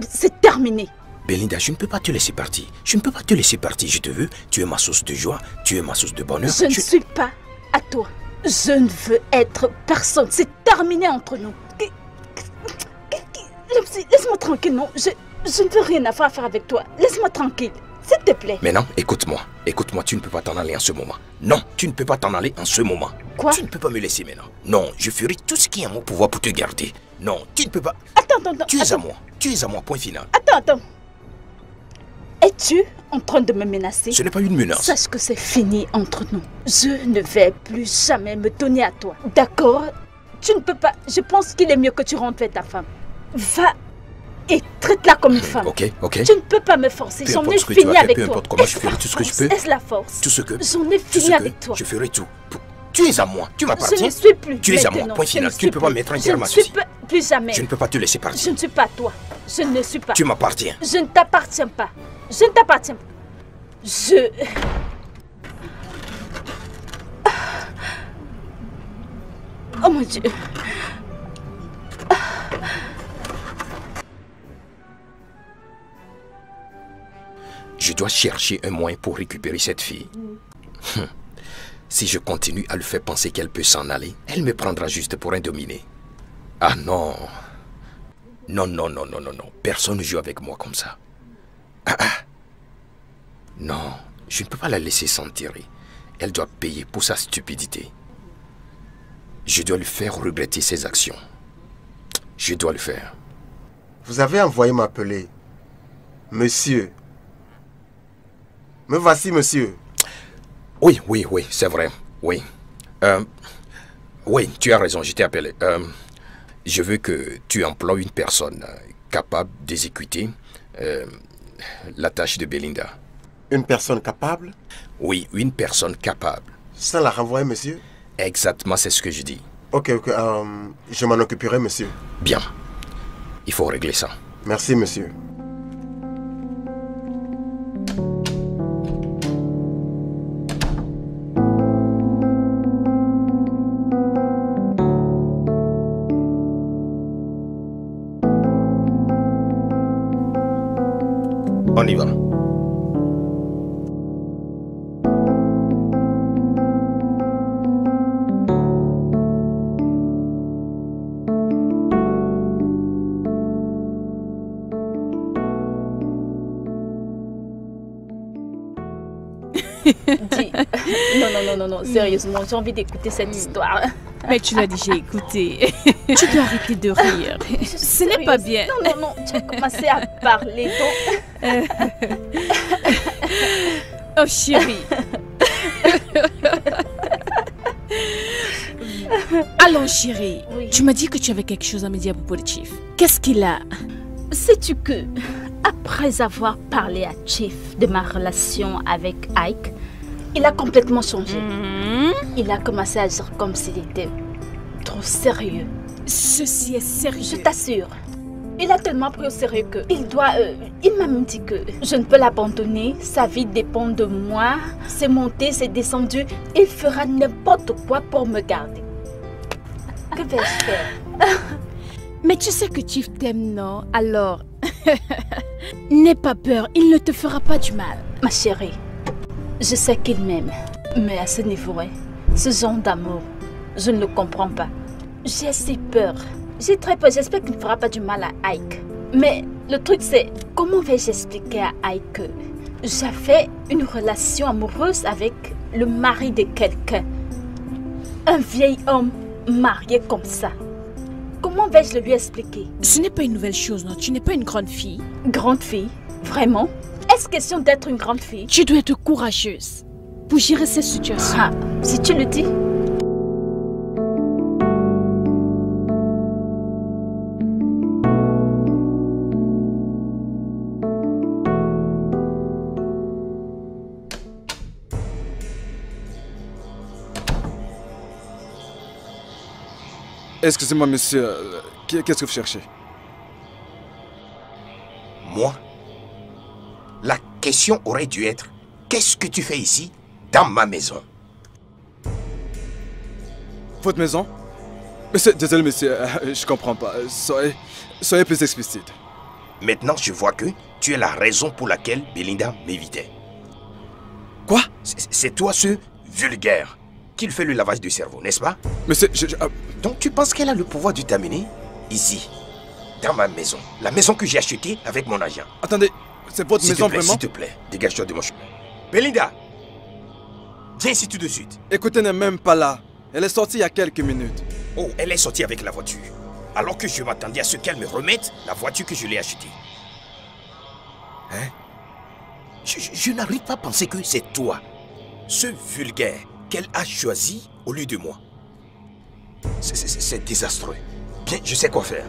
c'est terminé. Belinda, je ne peux pas te laisser partir. Je te veux. Tu es ma source de joie. Tu es ma source de bonheur. Je ne suis pas à toi. Je ne veux être personne. C'est terminé entre nous. Laisse-moi tranquille, non. Je ne veux rien avoir à faire avec toi. Laisse-moi tranquille, s'il te plaît. Mais non, écoute-moi. Écoute-moi, tu ne peux pas t'en aller en ce moment. Non, tu ne peux pas t'en aller en ce moment. Quoi? Tu ne peux pas me laisser maintenant. Non, je ferai tout ce qui est en mon pouvoir pour te garder. Non, tu ne peux pas. Attends. Tu es à moi, point final. Attends. Es-tu en train de me menacer? Ce n'est pas une menace. Sache que c'est fini entre nous. Je ne vais plus jamais me donner à toi. D'accord? Tu ne peux pas... Je pense qu'il est mieux que tu rentres vers ta femme. Va et traite-la comme une femme. Ok. Tu ne peux pas me forcer. Peu J'en importe ai ce que tu fini as fait, avec peu toi. importe comment, je ferai tout ce que je peux. Est-ce la force? Tout ce que... J'en ai fini avec toi. Je ferai tout. Tu es à moi. Tu m'appartiens. Je ne suis plus. Tu es à moi. maintenant. Point Je final. ne Tu ne suis peux pas plus. mettre un terme à Je ne ceci. suis plus jamais. Je ne peux pas te laisser partir. Je ne suis pas toi. Je ne suis pas. Tu m'appartiens. Je ne t'appartiens pas. Je ne t'appartiens pas. Je... Oh mon Dieu. Je dois chercher un moyen pour récupérer cette fille. Si je continue à lui faire penser qu'elle peut s'en aller, elle me prendra juste pour un dominé. Ah non. Non. Personne ne joue avec moi comme ça. Non, je ne peux pas la laisser s'en tirer. Elle doit payer pour sa stupidité. Je dois lui faire regretter ses actions. Je dois le faire. Vous avez envoyé m'appeler. Monsieur. Me voici, monsieur. Oui, c'est vrai. Oui. Oui, tu as raison, je t'ai appelé. Je veux que tu emploies une personne capable d'exécuter la tâche de Belinda. Une personne capable? Oui, une personne capable. Sans la renvoyer, monsieur? Exactement, c'est ce que je dis. Ok, je m'en occuperai, monsieur. Bien. Il faut régler ça. Merci, monsieur. On y va. Dis. Non, sérieusement, j'ai envie d'écouter cette histoire. Mais tu l'as déjà écouté. Tu dois arrêter de rire. Ce n'est pas bien. Non, tu as commencé à parler donc. Oh chérie. Allons chérie, Oui. tu m'as dit que tu avais quelque chose à me dire à propos de Chief. Qu'est-ce qu'il a? Sais-tu que, après avoir parlé à Chief de ma relation avec Ike, il a complètement changé. Il a commencé à agir comme s'il était trop sérieux. Ceci est sérieux. Je t'assure. Il a tellement pris au sérieux que il m'a même dit que je ne peux l'abandonner. Sa vie dépend de moi. C'est monté, c'est descendu. Il fera n'importe quoi pour me garder. Que vais-je faire? Mais tu sais que Chief t'aime, non? Alors, n'aie pas peur, il ne te fera pas du mal. Ma chérie, je sais qu'il m'aime. Mais à ce niveau, ce genre d'amour, je ne le comprends pas. J'ai assez peur. J'ai très peur. J'espère qu'il ne fera pas du mal à Ike. Mais le truc c'est, comment vais-je expliquer à Ike que j'avais une relation amoureuse avec le mari de quelqu'un? Un vieil homme marié comme ça. Comment vais-je le lui expliquer? Ce n'est pas une nouvelle chose, non? Tu n'es pas une grande fille. Grande fille? Vraiment? Est-ce question d'être une grande fille? Tu dois être courageuse pour gérer cette situation. Ah, si tu le dis. Excusez-moi, monsieur. Qu'est-ce que vous cherchez? Moi? La question aurait dû être, qu'est-ce que tu fais ici, dans ma maison? Votre maison? Monsieur, désolé, monsieur, je comprends pas. Soyez plus explicite. Maintenant, je vois que tu es la raison pour laquelle Belinda m'évitait. Quoi? C'est toi ce vulgaire qui fait le lavage du cerveau, n'est-ce pas? Monsieur, Donc tu penses qu'elle a le pouvoir de t'amener ici, dans ma maison, la maison que j'ai achetée avec mon argent? Attendez, c'est votre maison vraiment? S'il te plaît, dégage-toi de mon chemin. Belinda, viens ici tout de suite. Écoutez, elle n'est même pas là. Elle est sortie il y a quelques minutes. Oh, elle est sortie avec la voiture. Alors que je m'attendais à ce qu'elle me remette la voiture que je l'ai achetée. Hein? Je n'arrive pas à penser que c'est toi, ce vulgaire, qu'elle a choisi au lieu de moi. C'est désastreux. Bien, je sais quoi faire.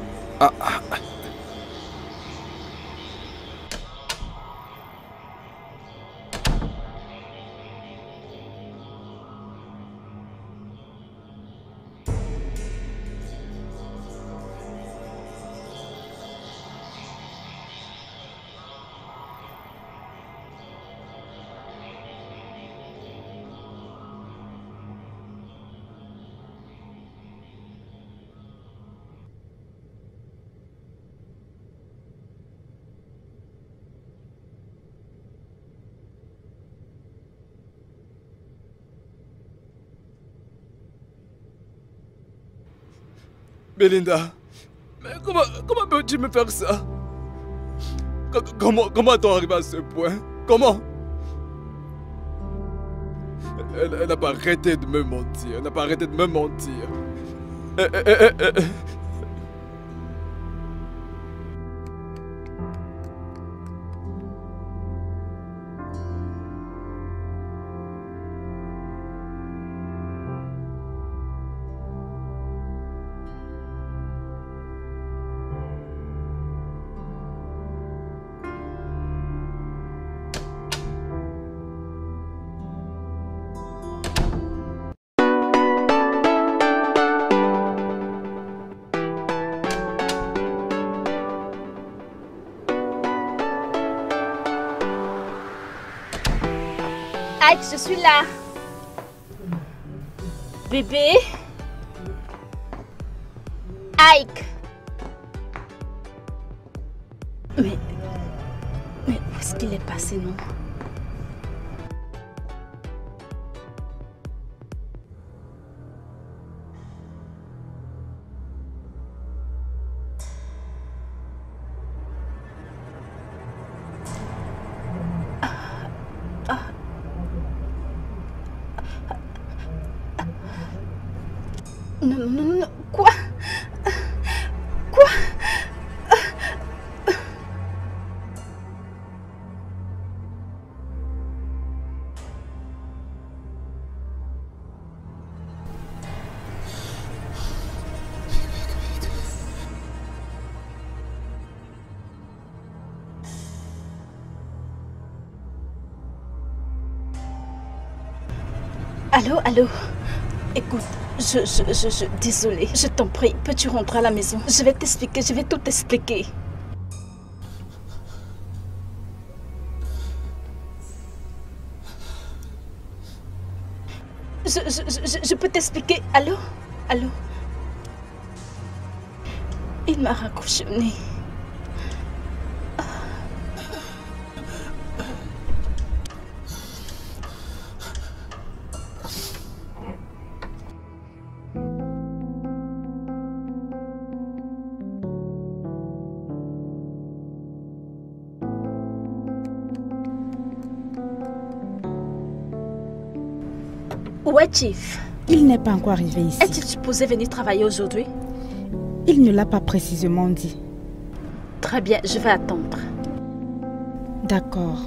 Belinda, mais comment peux-tu me faire ça? Comment est-on arrivé à ce point? Comment? Elle n'a pas arrêté de me mentir. Elle n'a pas arrêté de me mentir. Ike, je suis là. Bébé. Ike. Mais où est-ce qu'il est passé, non? non, non, non, non. Quoi? Quoi? Allô, allô. Écoute, désolée, je t'en prie, peux-tu rentrer à la maison? Je vais t'expliquer, je vais tout t'expliquer. Je peux t'expliquer. Allô? Allô? Il m'a raccroché au nez. Ouais, Chief. Il n'est pas encore arrivé ici. Est-il supposé venir travailler aujourd'hui? Il ne l'a pas précisément dit. Très bien, je vais attendre. D'accord.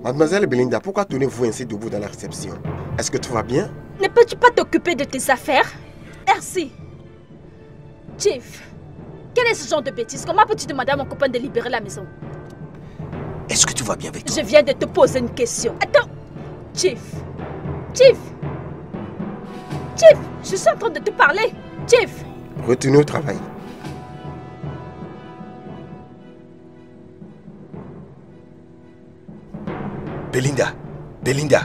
Mademoiselle Belinda, pourquoi tournez-vous ainsi debout dans la réception? Est-ce que tout va bien? Ne peux-tu pas t'occuper de tes affaires? Merci. Chief, quel est ce genre de bêtises? Comment peux-tu demander à mon copain de libérer la maison? Est-ce que tout va bien avec toi? Je viens de te poser une question. Attends. Chief. Chief. Chief, je suis en train de te parler. Chief. Retournez au travail. Belinda, Belinda,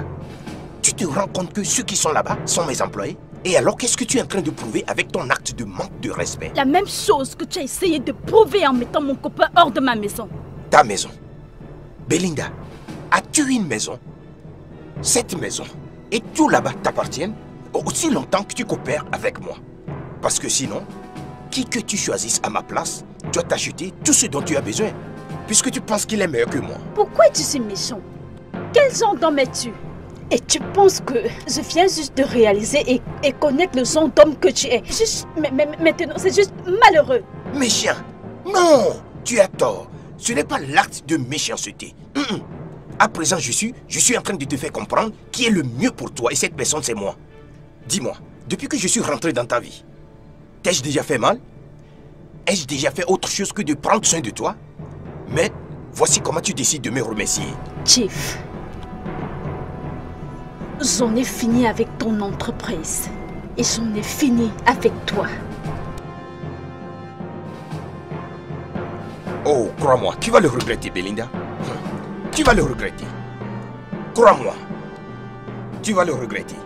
tu te rends compte que ceux qui sont là-bas sont mes employés? Et alors, qu'est-ce que tu es en train de prouver avec ton acte de manque de respect? La même chose que tu as essayé de prouver en mettant mon copain hors de ma maison. Ta maison? Belinda, as-tu une maison? Cette maison et tout là-bas t'appartiennent aussi longtemps que tu coopères avec moi. Parce que sinon, qui que tu choisisses à ma place doit t'acheter tout ce dont tu as besoin. Puisque tu penses qu'il est meilleur que moi. Pourquoi tu es méchant? Quel genre d'homme es-tu? Et tu penses que je viens juste de réaliser et connaître le genre d'homme que tu es? Juste, mais maintenant, c'est juste malheureux. Méchant? Non, tu as tort. Ce n'est pas l'acte de méchanceté. À présent, je suis en train de te faire comprendre qui est le mieux pour toi et cette personne, c'est moi. Dis-moi, depuis que je suis rentré dans ta vie, t'ai-je déjà fait mal? Ai-je déjà fait autre chose que de prendre soin de toi? Mais voici comment tu décides de me remercier. Chief, j'en ai fini avec ton entreprise et j'en ai fini avec toi. Oh, crois-moi, tu vas le regretter, Belinda. Tu vas le regretter. Crois-moi, tu vas le regretter.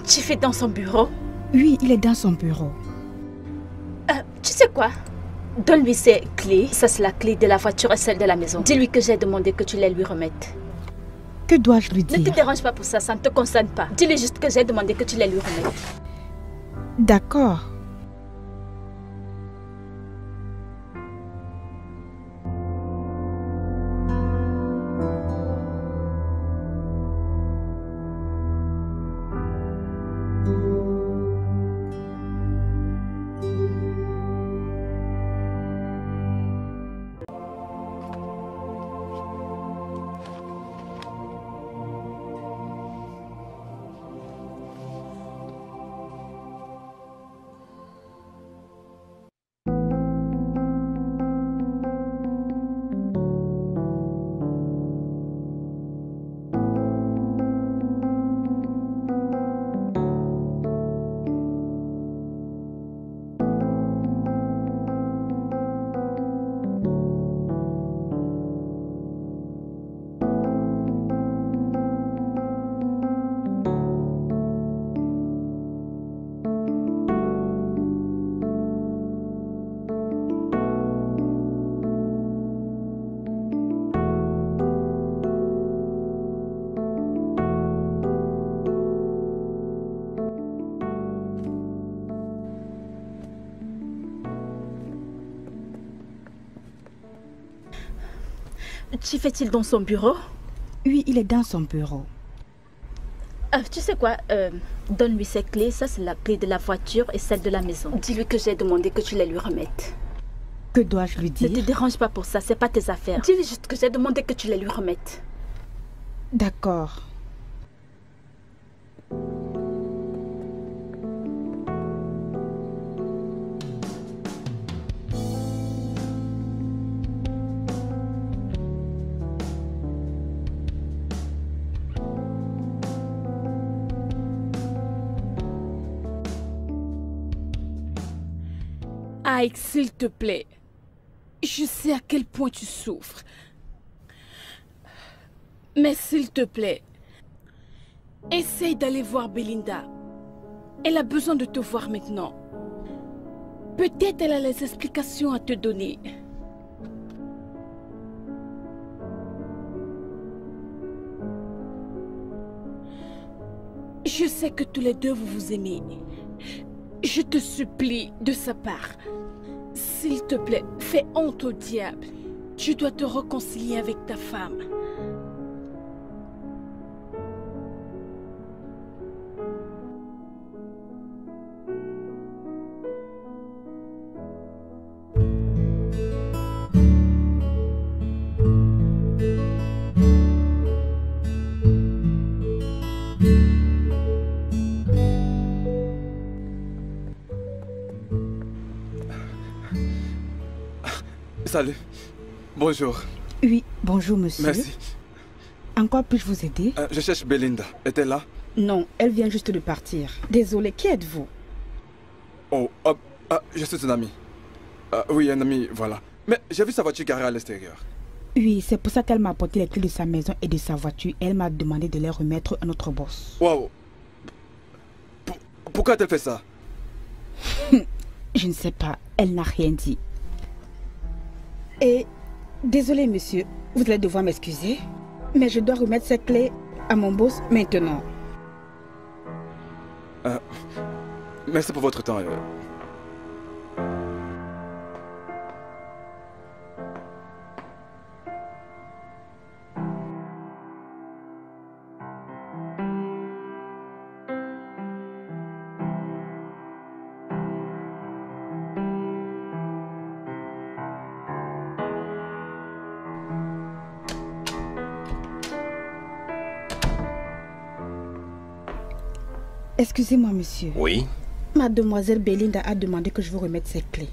Chief est dans son bureau? Oui, il est dans son bureau. Tu sais quoi? Donne-lui ses clés. Ça, c'est la clé de la voiture et celle de la maison. Dis-lui que j'ai demandé que tu les lui remettes. Que dois-je lui dire? Ne te dérange pas pour ça, ça ne te concerne pas. Dis-lui juste que j'ai demandé que tu les lui remettes. D'accord. Chief est-il dans son bureau? Oui, il est dans son bureau. Tu sais quoi? Donne-lui ses clés. Ça, c'est la clé de la voiture et celle de la maison. Dis-lui que j'ai demandé que tu les lui remettes. Que dois-je lui dire? Ne te dérange pas pour ça, c'est pas tes affaires. Dis-lui juste que j'ai demandé que tu les lui remettes. D'accord. Ike, s'il te plaît. Je sais à quel point tu souffres. Mais s'il te plaît, essaye d'aller voir Belinda. Elle a besoin de te voir maintenant. Peut-être elle a les explications à te donner. Je sais que tous les deux vous vous aimez. Je te supplie de sa part. S'il te plaît, fais honte au diable. Tu dois te réconcilier avec ta femme. Salut. Bonjour. Oui, bonjour monsieur. Merci. En quoi puis-je vous aider? Je cherche Belinda. Est-elle là? Non, elle vient juste de partir. Désolé, qui êtes-vous? Oh, je suis un ami. Oui, un ami, voilà. Mais j'ai vu sa voiture garée à l'extérieur. Oui, c'est pour ça qu'elle m'a apporté les clés de sa maison et de sa voiture. Elle m'a demandé de les remettre à notre boss. Waouh. Pourquoi a-t-elle fait ça? Je ne sais pas, elle n'a rien dit. Et désolé monsieur, vous allez devoir m'excuser, mais je dois remettre ces clés à mon boss maintenant. Merci pour votre temps. Excusez-moi, monsieur. Oui? Mademoiselle Belinda a demandé que je vous remette ses clés.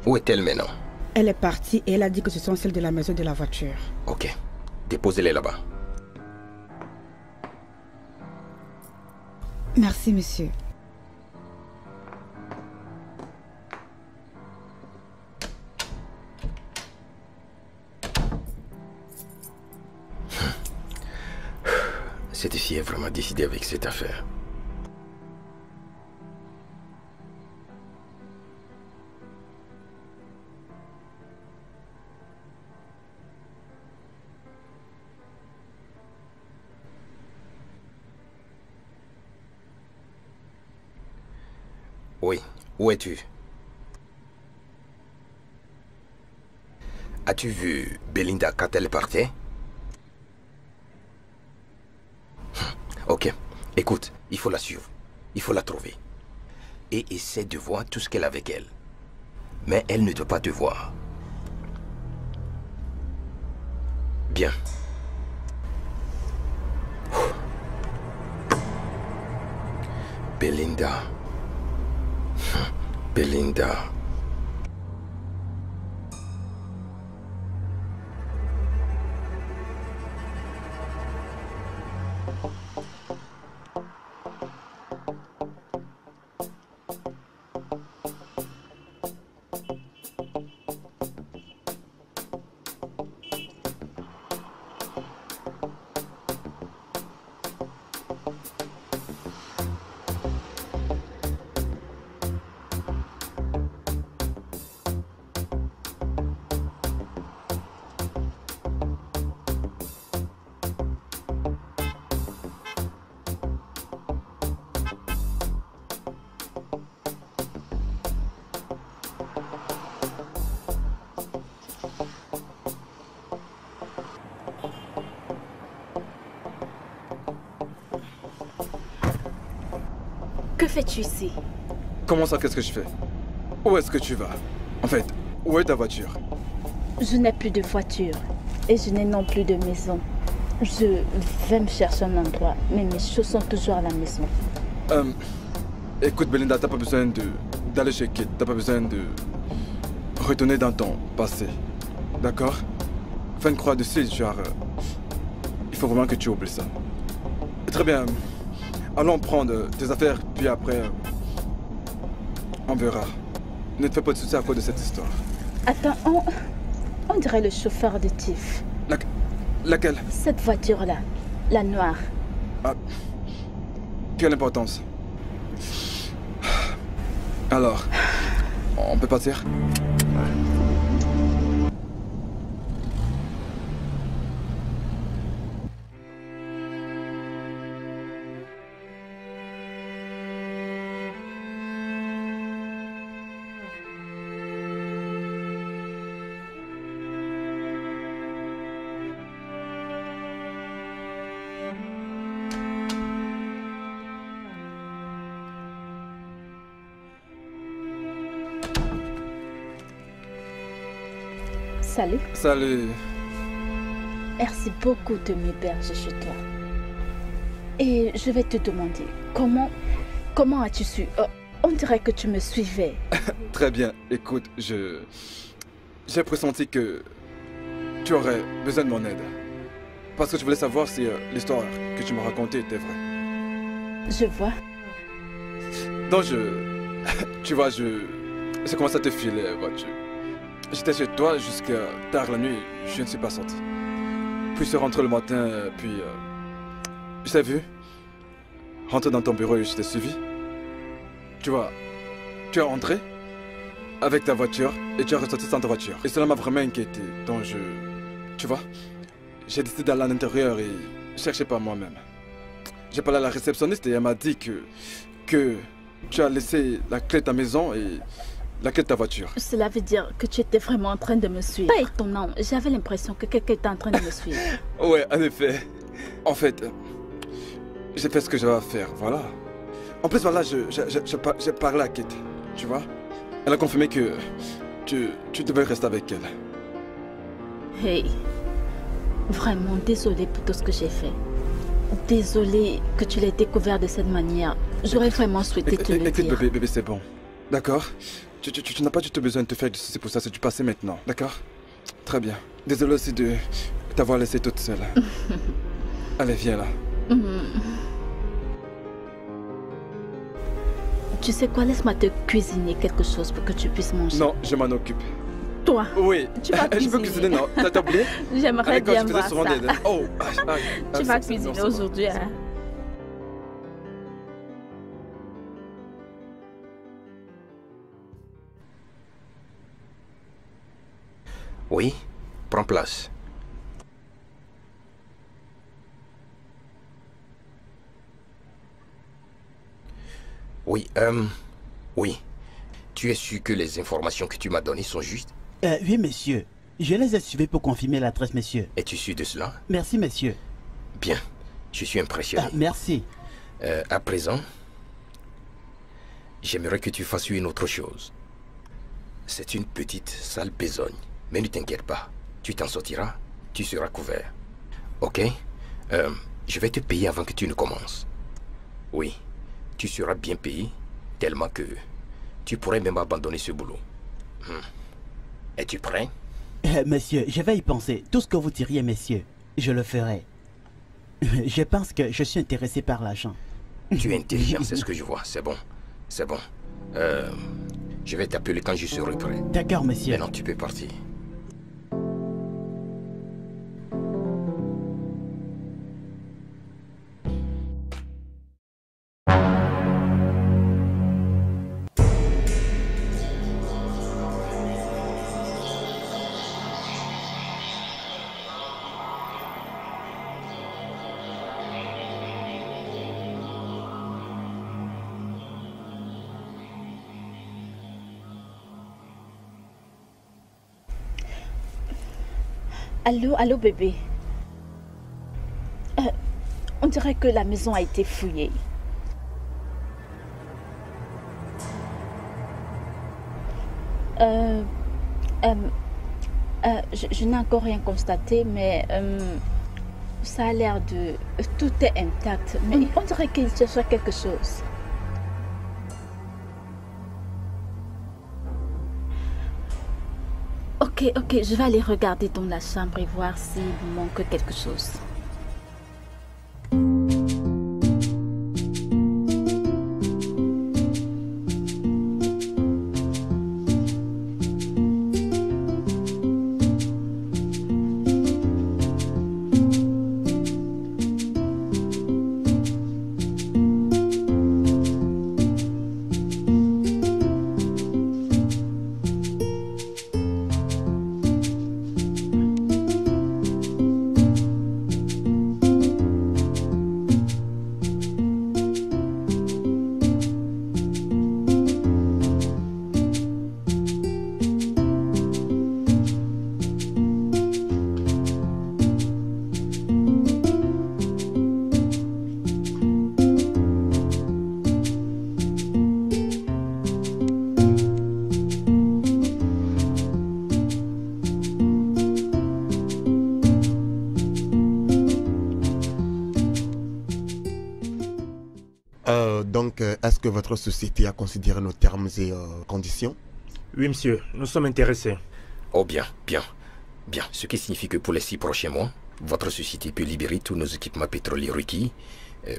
Où est-elle maintenant? Elle est partie et elle a dit que ce sont celles de la maison de la voiture. Ok. Déposez-les là-bas. Merci, monsieur. Cette fille est vraiment décidée avec cette affaire. Oui, où es-tu? As-tu vu Belinda quand elle partait? Ok, écoute, il faut la suivre. Il faut la trouver. Et essaie de voir tout ce qu'elle a avec elle. Mais elle ne doit pas te voir. Bien. Belinda. Belinda. Que fais-tu ici? Comment ça, qu'est-ce que je fais? Où est-ce que tu vas? En fait, où est ta voiture? Je n'ai plus de voiture et je n'ai non plus de maison. Je vais me chercher un endroit, mais mes choses sont toujours à la maison. Écoute Belinda, t'as pas besoin d'aller chez Kate, t'as pas besoin de retourner dans ton passé. D'accord? Fais une croix dessus, genre... il faut vraiment que tu oublies ça. Très bien. Allons prendre tes affaires, puis après... on verra. Ne te fais pas de soucis à cause de cette histoire. Attends, on dirait le chauffeur de Tiff. Laquelle? Cette voiture-là, la noire. Ah, quelle importance? Alors, on peut partir? Salut. Salut. Merci beaucoup de m'héberger chez toi. Et je vais te demander, comment as-tu su? On dirait que tu me suivais. Très bien. Écoute, j'ai pressenti que tu aurais besoin de mon aide. Parce que je voulais savoir si l'histoire que tu m'as racontée était vraie. Je vois. Donc tu vois, j'ai commencé à te filer, vois-tu. J'étais chez toi jusqu'à tard la nuit, je ne suis pas sorti. Puis je suis rentré le matin, puis... je t'ai vu, rentrer dans ton bureau et je t'ai suivi. Tu vois, tu es rentré avec ta voiture et tu es ressorti sans ta voiture. Et cela m'a vraiment inquiété, donc tu vois, j'ai décidé d'aller à l'intérieur et chercher par moi-même. J'ai parlé à la réceptionniste et elle m'a dit que tu as laissé la clé de ta maison et... la clé de ta voiture. Cela veut dire que tu étais vraiment en train de me suivre. Pas étonnant, j'avais l'impression que quelqu'un était en train de me suivre. Ouais, en effet. En fait, j'ai fait ce que j'avais à faire, voilà. En plus, voilà, j'ai parlé à Kate, tu vois. Elle a confirmé que tu devais rester avec elle. Hey, vraiment désolé pour tout ce que j'ai fait. Désolé que tu l'aies découvert de cette manière. J'aurais vraiment souhaité te le dire. Écoute, bébé, c'est bon. D'accord? Tu n'as pas du tout besoin de te faire du souci pour ça, c'est du passé maintenant, d'accord? Très bien. Désolé aussi de t'avoir laissé toute seule. Allez, viens là. Tu sais quoi, laisse-moi te cuisiner quelque chose pour que tu puisses manger. Non, je m'en occupe. Toi, Oui. tu vas Je peux cuisiner, non? T'as oublié? J'aimerais bien voir ça. Oh, Tu vas cuisiner aujourd'hui, hein? Oui, prends place. Oui, oui. Tu es sûr que les informations que tu m'as données sont justes? Oui, monsieur. Je les ai suivies pour confirmer l'adresse, monsieur. Es-tu sûr de cela? Merci, monsieur. Bien, je suis impressionné. Merci. À présent, j'aimerais que tu fasses une autre chose. C'est une petite sale besogne, mais ne t'inquiète pas. Tu t'en sortiras, tu seras couvert. Ok? Je vais te payer avant que tu ne commences. Oui, tu seras bien payé, tellement que tu pourrais même abandonner ce boulot. Es-tu prêt? Monsieur, je vais y penser. Tout ce que vous diriez, messieurs, je le ferai. Je pense que je suis intéressé par l'argent. Tu es intelligent, c'est ce que je vois. C'est bon. C'est bon. Je vais t'appeler quand je serai prêt. D'accord, monsieur. Maintenant, tu peux partir. Allô bébé. On dirait que la maison a été fouillée. Je n'ai encore rien constaté, mais ça a l'air de... Tout est intact, mais on dirait qu'il cherche quelque chose. Ok, je vais aller regarder dans la chambre et voir s'il manque quelque chose. Donc, est-ce que votre société a considéré nos termes et conditions? Oui, monsieur, nous sommes intéressés. Oh bien. Ce qui signifie que pour les 6 prochains mois, votre société peut libérer tous nos équipements pétroliers requis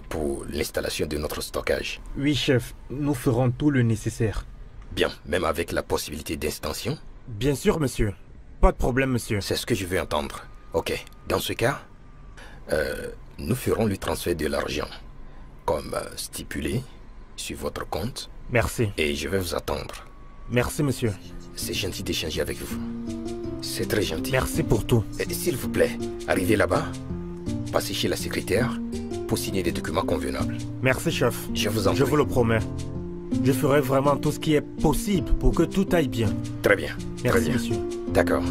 pour l'installation de notre stockage. Oui, chef, nous ferons tout le nécessaire. Bien, même avec la possibilité d'extension? Bien sûr, monsieur. Pas de problème, monsieur. C'est ce que je veux entendre. Ok, dans ce cas, nous ferons le transfert de l'argent, comme stipulé, sur votre compte. Merci. Et je vais vous attendre. Merci, monsieur. C'est gentil d'échanger avec vous. C'est très gentil. Merci pour tout. S'il vous plaît, arrivez là-bas, passez chez la secrétaire pour signer des documents convenables. Merci, chef. Je vous en prie. Je vous le promets. Je ferai vraiment tout ce qui est possible pour que tout aille bien. Très bien. Merci, très bien. monsieur. D'accord.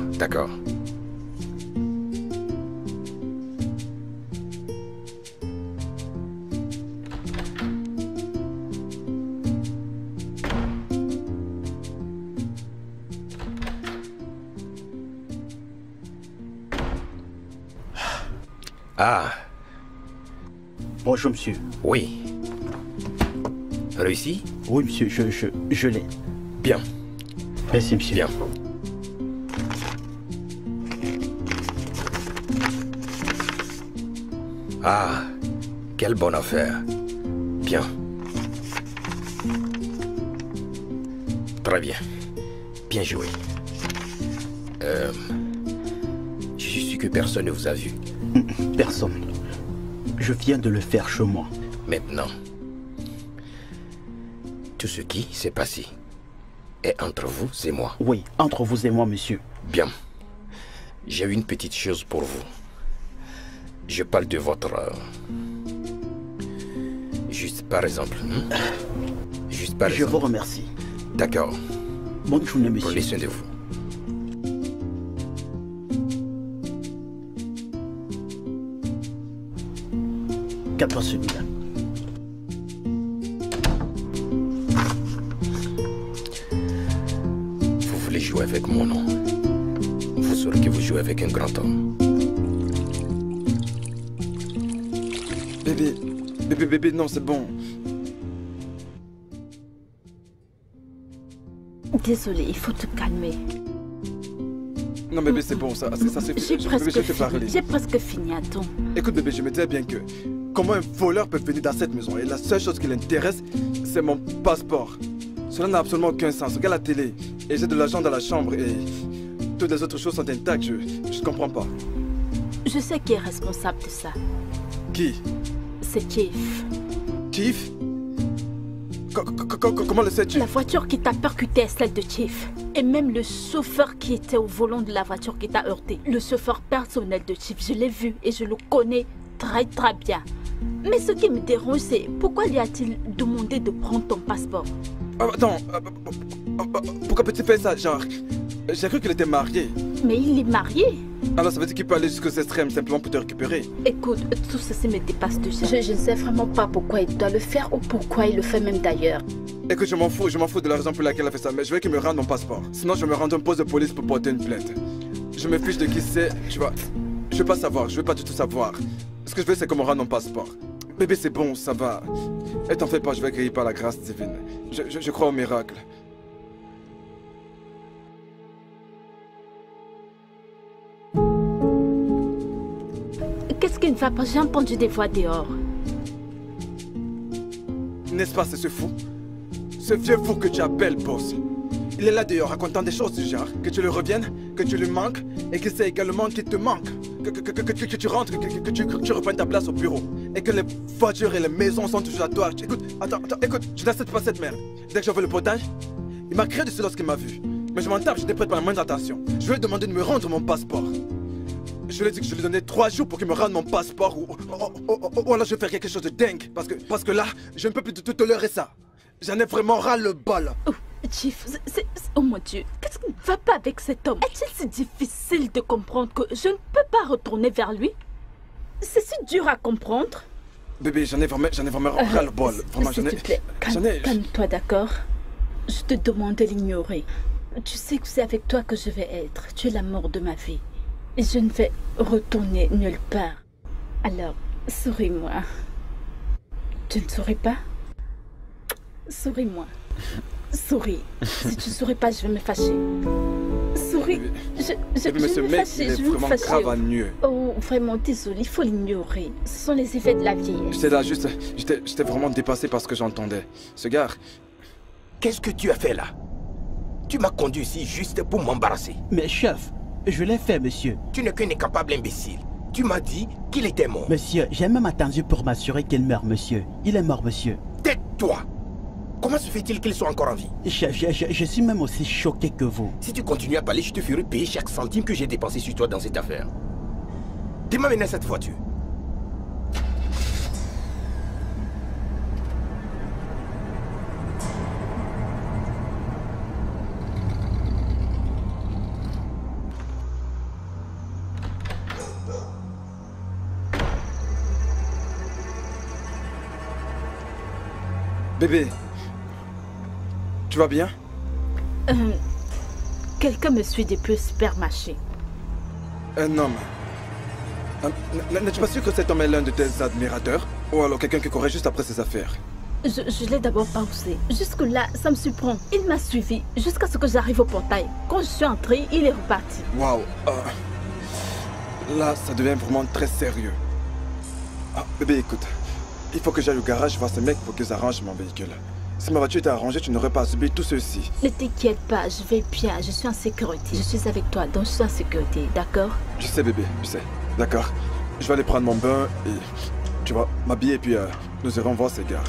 Ah. Bonjour, monsieur. Oui. Réussi? Oui, monsieur, je l'ai. Bien. Merci, monsieur. Bien. Ah, quelle bonne affaire. Bien. Très bien. Bien joué. Je suis sûr que personne ne vous a vu. Personne. Je viens de le faire chez moi. Maintenant, tout ce qui s'est passé est entre vous et moi. Oui, entre vous et moi, monsieur. Bien. J'ai une petite chose pour vous. Je parle de votre... juste par exemple. Juste par exemple. Je vous remercie. D'accord. Bonne journée, monsieur. Prenez soin de vous. Qu'attends celui-là. Vous voulez jouer avec mon nom. Vous saurez que vous jouez avec un grand homme. Bébé, non, c'est bon. Désolée, il faut te calmer. Non, bébé, c'est bon, ça c'est fini. J'ai presque fini, attends. Écoute, bébé, je me disais bien que... Comment un voleur peut venir dans cette maison et la seule chose qui l'intéresse, c'est mon passeport. Cela n'a absolument aucun sens. Regarde la télé et j'ai de l'argent dans la chambre et... Toutes les autres choses sont intactes, je ne comprends pas. Je sais qui est responsable de ça. Qui? C'est Chief. Chief? Comment le sais-tu? La voiture qui t'a percuté est celle de Chief. Et même le chauffeur qui était au volant de la voiture qui t'a heurté. Le chauffeur personnel de Chief, je l'ai vu et je le connais très bien. Mais ce qui me dérange, c'est pourquoi lui a-t-il demandé de prendre ton passeport? Attends, pourquoi peut-il faire ça, genre? J'ai cru qu'il était marié. Mais il est marié. Alors ça veut dire qu'il peut aller jusqu'aux extrêmes simplement pour te récupérer. Écoute, tout ceci me dépasse déjà. Je ne sais vraiment pas pourquoi il doit le faire ou pourquoi il le fait même d'ailleurs. Écoute, je m'en fous de la raison pour laquelle il a fait ça, mais je veux qu'il me rende mon passeport. Sinon je me rends à un poste de police pour porter une plainte. Je me fiche de qui c'est, tu vois. Je veux pas savoir, je veux pas du tout savoir. Ce que je veux, c'est qu'on me rende mon passeport. Bébé, c'est bon, ça va. Et t'en fais pas, je vais accueillir par la grâce divine. Je crois au miracle. Qu'est-ce qui ne va pas? J'ai entendu des voix dehors. N'est-ce pas, c'est ce fou? Ce vieux fou que tu appelles boss. Il est là dehors racontant des choses du genre. Que tu lui reviennes, que tu lui manques et que c'est également qu'il te manque. Que tu rentres, que tu reprennes ta place au bureau. Et que les voitures et les maisons sont toujours à toi. Écoute, attends, écoute, je n'accepte pas cette merde. Dès que j'ouvre le portail, il m'a créé de cela lorsqu'il m'a vu. Mais je m'en tape, je n'ai prête pas la moindre attention. Je lui ai demandé de me rendre mon passeport. Je lui ai dit que je lui donnais 3 jours pour qu'il me rende mon passeport ou alors je vais faire quelque chose de dingue. Parce que là, je ne peux plus te tolérer ça. J'en ai vraiment ras le bol. Oh, Chief, oh mon Dieu, qu'est-ce qui ne va pas avec cet homme? Est-il si difficile de comprendre que je ne peux pas retourner vers lui? C'est si dur à comprendre. Bébé, j'en ai vraiment ras le bol. Vraiment, s'il te plaît, calme-toi, d'accord? Je te demande de l'ignorer. Tu sais que c'est avec toi que je vais être. Tu es l'amour de ma vie. Et je ne vais retourner nulle part. Alors, souris-moi. Tu ne souris pas? Souris-moi. Souris. Si tu ne souris pas, je vais me fâcher. Souris. Je vais me fâcher. Je vais me fâcher. Oh, vraiment, désolé. Il faut l'ignorer. Ce sont les effets de la vieillesse. J'étais là juste... J'étais vraiment dépassé par ce que j'entendais. Ce gars... Qu'est-ce que tu as fait là? Tu m'as conduit ici juste pour m'embarrasser. Mais chef, je l'ai fait, monsieur. Tu n'es qu'un incapable imbécile. Tu m'as dit qu'il était mort. Monsieur, j'ai même attendu pour m'assurer qu'il meurt, monsieur. Il est mort, monsieur. Tais-toi! Comment se fait-il qu'il soit encore en vie? Je suis même aussi choqué que vous. Si tu continues à parler, je te ferai payer chaque centime que j'ai dépensé sur toi dans cette affaire. Dis-moi maintenant cette voiture. Bébé, tu vas bien? Quelqu'un me suit depuis le supermarché. Un homme. N'es-tu pas sûr que cet homme est l'un de tes admirateurs? Ou alors quelqu'un qui courait juste après ses affaires? Je l'ai d'abord pas osé. Jusque-là, ça me surprend. Il m'a suivi jusqu'à ce que j'arrive au portail. Quand je suis entrée, il est reparti. Waouh. Là, ça devient vraiment très sérieux. Bébé, écoute. Il faut que j'aille au garage voir ce mec pour qu'ils arrangent mon véhicule. Si ma voiture était arrangée, tu n'aurais pas subi tout ceci. Ne t'inquiète pas, je vais bien, je suis en sécurité. Je suis avec toi, donc je suis en sécurité, d'accord? Je sais bébé, je sais. D'accord. Je vais aller prendre mon bain et, tu vois, m'habiller et puis nous irons voir ces gares.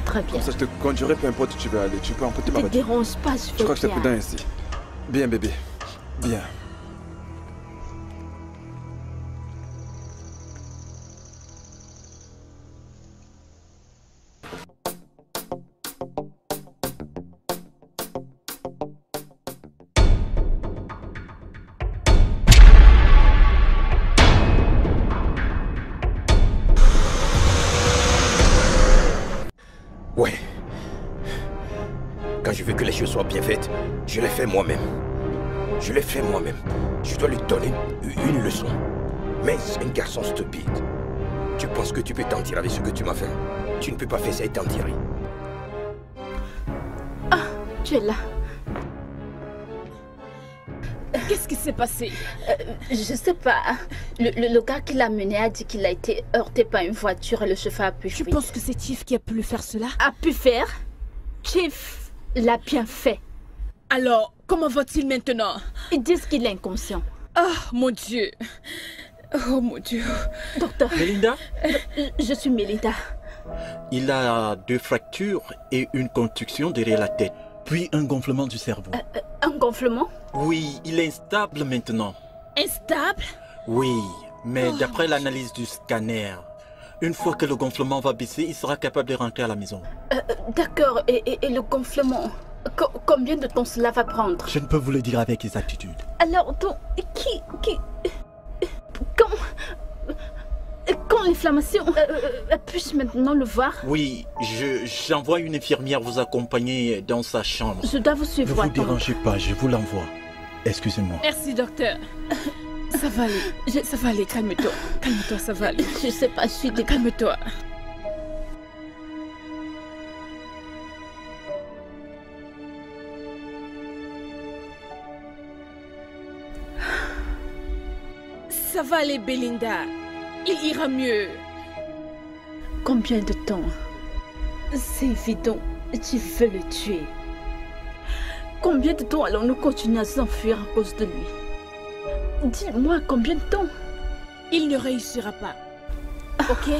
Très bien. Comme ça, je te conduirai peu importe où tu veux aller. Tu peux emporter ma voiture. Ne te dérange pas, je vais bien. Je crois que c'est prudent ici. Bien bébé, bien. Ouais. Quand je veux que les choses soient bien faites, je les fais moi-même. Je les fais moi-même. Je dois lui donner une leçon. Mais c'est un garçon stupide. Tu penses que tu peux t'en tirer avec ce que tu m'as fait? Tu ne peux pas faire ça et t'en tirer. Ah, tu es là. Qu'est-ce qui s'est passé? Je sais pas. Le gars qui l'a mené a dit qu'il a été heurté par une voiture et le chauffeur a pu fuir. Tu penses que c'est Chief qui a pu lui faire cela? A pu faire? Chief l'a bien fait. Alors, comment va-t-il maintenant? Ils disent qu'il est inconscient. Oh mon Dieu. Oh mon Dieu. Docteur. Melinda? Je suis Melinda. Il a 2 fractures et une contusion derrière la tête, puis un gonflement du cerveau. Un gonflement? Oui, il est instable maintenant. Instable? Oui, mais d'après l'analyse du scanner, une fois que le gonflement va baisser, il sera capable de rentrer à la maison. D'accord, et le gonflement, combien de temps cela va prendre? Je ne peux vous le dire avec exactitude. Alors, donc, quand l'inflammation, puis-je maintenant le voir? Oui, j'envoie une infirmière vous accompagner dans sa chambre. Je dois vous suivre. Ne vous dérangez pas, je vous l'envoie. Excusez-moi. Merci, docteur. Ça va aller. Ça va aller, calme-toi. Calme-toi, ça va aller. Je sais pas, je suis Calme-toi. Ça va aller, Belinda. Il ira mieux. Combien de temps? C'est évident, tu veux le tuer. Combien de temps allons-nous continuer à s'enfuir à cause de lui? Dis-moi, combien de temps? Il ne réussira pas. Ok?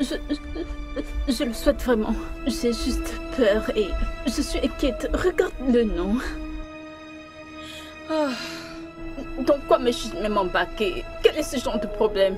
Je le souhaite vraiment. J'ai juste peur et je suis inquiète. Regarde-le, non? Dans quoi me suis-je même embarquée? Quel est ce genre de problème?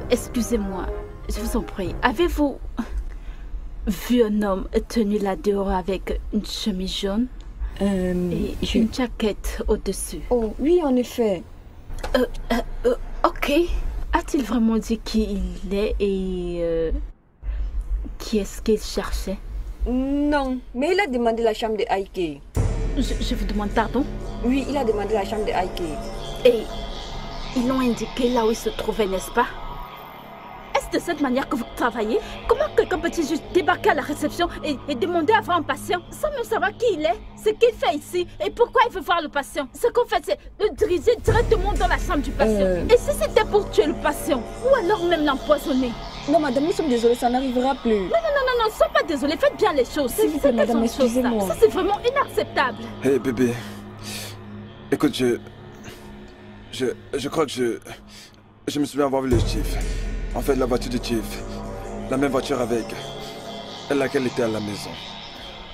Excusez-moi, je vous en prie. Avez-vous vu un homme tenu là dehors avec une chemise jaune et une jaquette au-dessus? Oh, oui, en effet. Ok. A-t-il vraiment dit qui il est et qui est-ce qu'il cherchait? Non, mais il a demandé la chambre de Aike. Je vous demande pardon? Oui, il a demandé la chambre de Aike. Et ils l'ont indiqué là où il se trouvait, n'est-ce pas? Est-ce de cette manière que vous travaillez? Comment quelqu'un peut-il juste débarquer à la réception et demander à voir un patient sans même savoir qui il est? Ce qu'il fait ici et pourquoi il veut voir le patient? Ce qu'on fait, c'est le diriger directement dans la chambre du patient. Et si c'était pour tuer le patient? Ou alors même l'empoisonner? Non, madame, nous sommes désolés, ça n'arrivera plus. Non, sois pas désolée, faites bien les choses. S'il vous plaît, madame, excusez-moi. Ça, c'est vraiment inacceptable. Hé, bébé. Écoute, je crois que je me souviens avoir vu le Chief. En fait, la voiture de Chief. La même voiture avec laquelle était à la maison.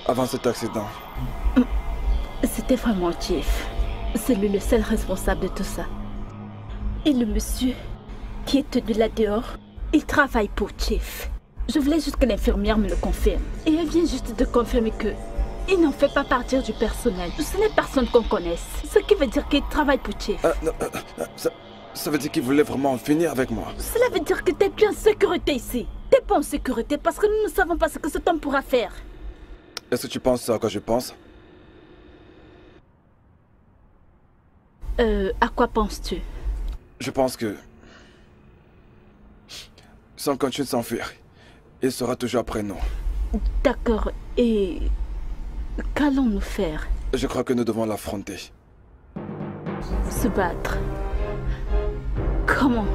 Avant cet accident. C'était vraiment Chief. C'est lui le seul responsable de tout ça. Et le monsieur qui est tenu là dehors, il travaille pour Chief. Je voulais juste que l'infirmière me le confirme. Et elle vient juste de confirmer que il n'en fait pas partir du personnel. Ce n'est personne qu'on connaisse. Ce qui veut dire qu'il travaille pour Chief. Ça veut dire qu'il voulait vraiment en finir avec moi. Cela veut dire que t'es plus en sécurité ici. T'es pas en sécurité parce que nous ne savons pas ce que cet homme pourra faire. Est-ce que tu penses à quoi je pense? À quoi penses-tu? Je pense que... si on continue de s'enfuir, il sera toujours après nous. D'accord. Et... qu'allons-nous faire? Je crois que nous devons l'affronter. Se battre? Comment?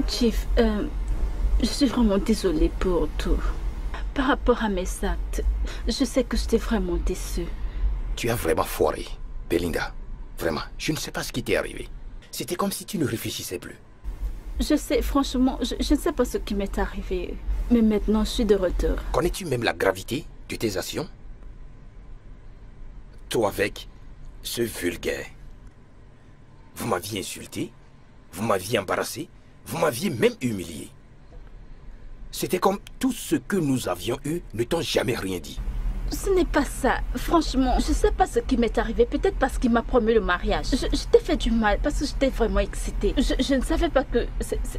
Chief, je suis vraiment désolée pour tout. Par rapport à mes actes, je sais que j'étais vraiment déçue. Tu as vraiment foiré, Belinda. Vraiment, je ne sais pas ce qui t'est arrivé. C'était comme si tu ne réfléchissais plus. Je sais, franchement, je ne sais pas ce qui m'est arrivé. Mais maintenant, je suis de retour. Connais-tu même la gravité de tes actions? Toi avec ce vulgaire. Vous m'aviez insulté, vous m'aviez embarrassé, vous m'aviez même humilié. C'était comme tout ce que nous avions eu ne t'ont jamais rien dit. Ce n'est pas ça. Franchement, je ne sais pas ce qui m'est arrivé. Peut-être parce qu'il m'a promis le mariage. Je t'ai fait du mal parce que j'étais vraiment excitée. Je ne savais pas que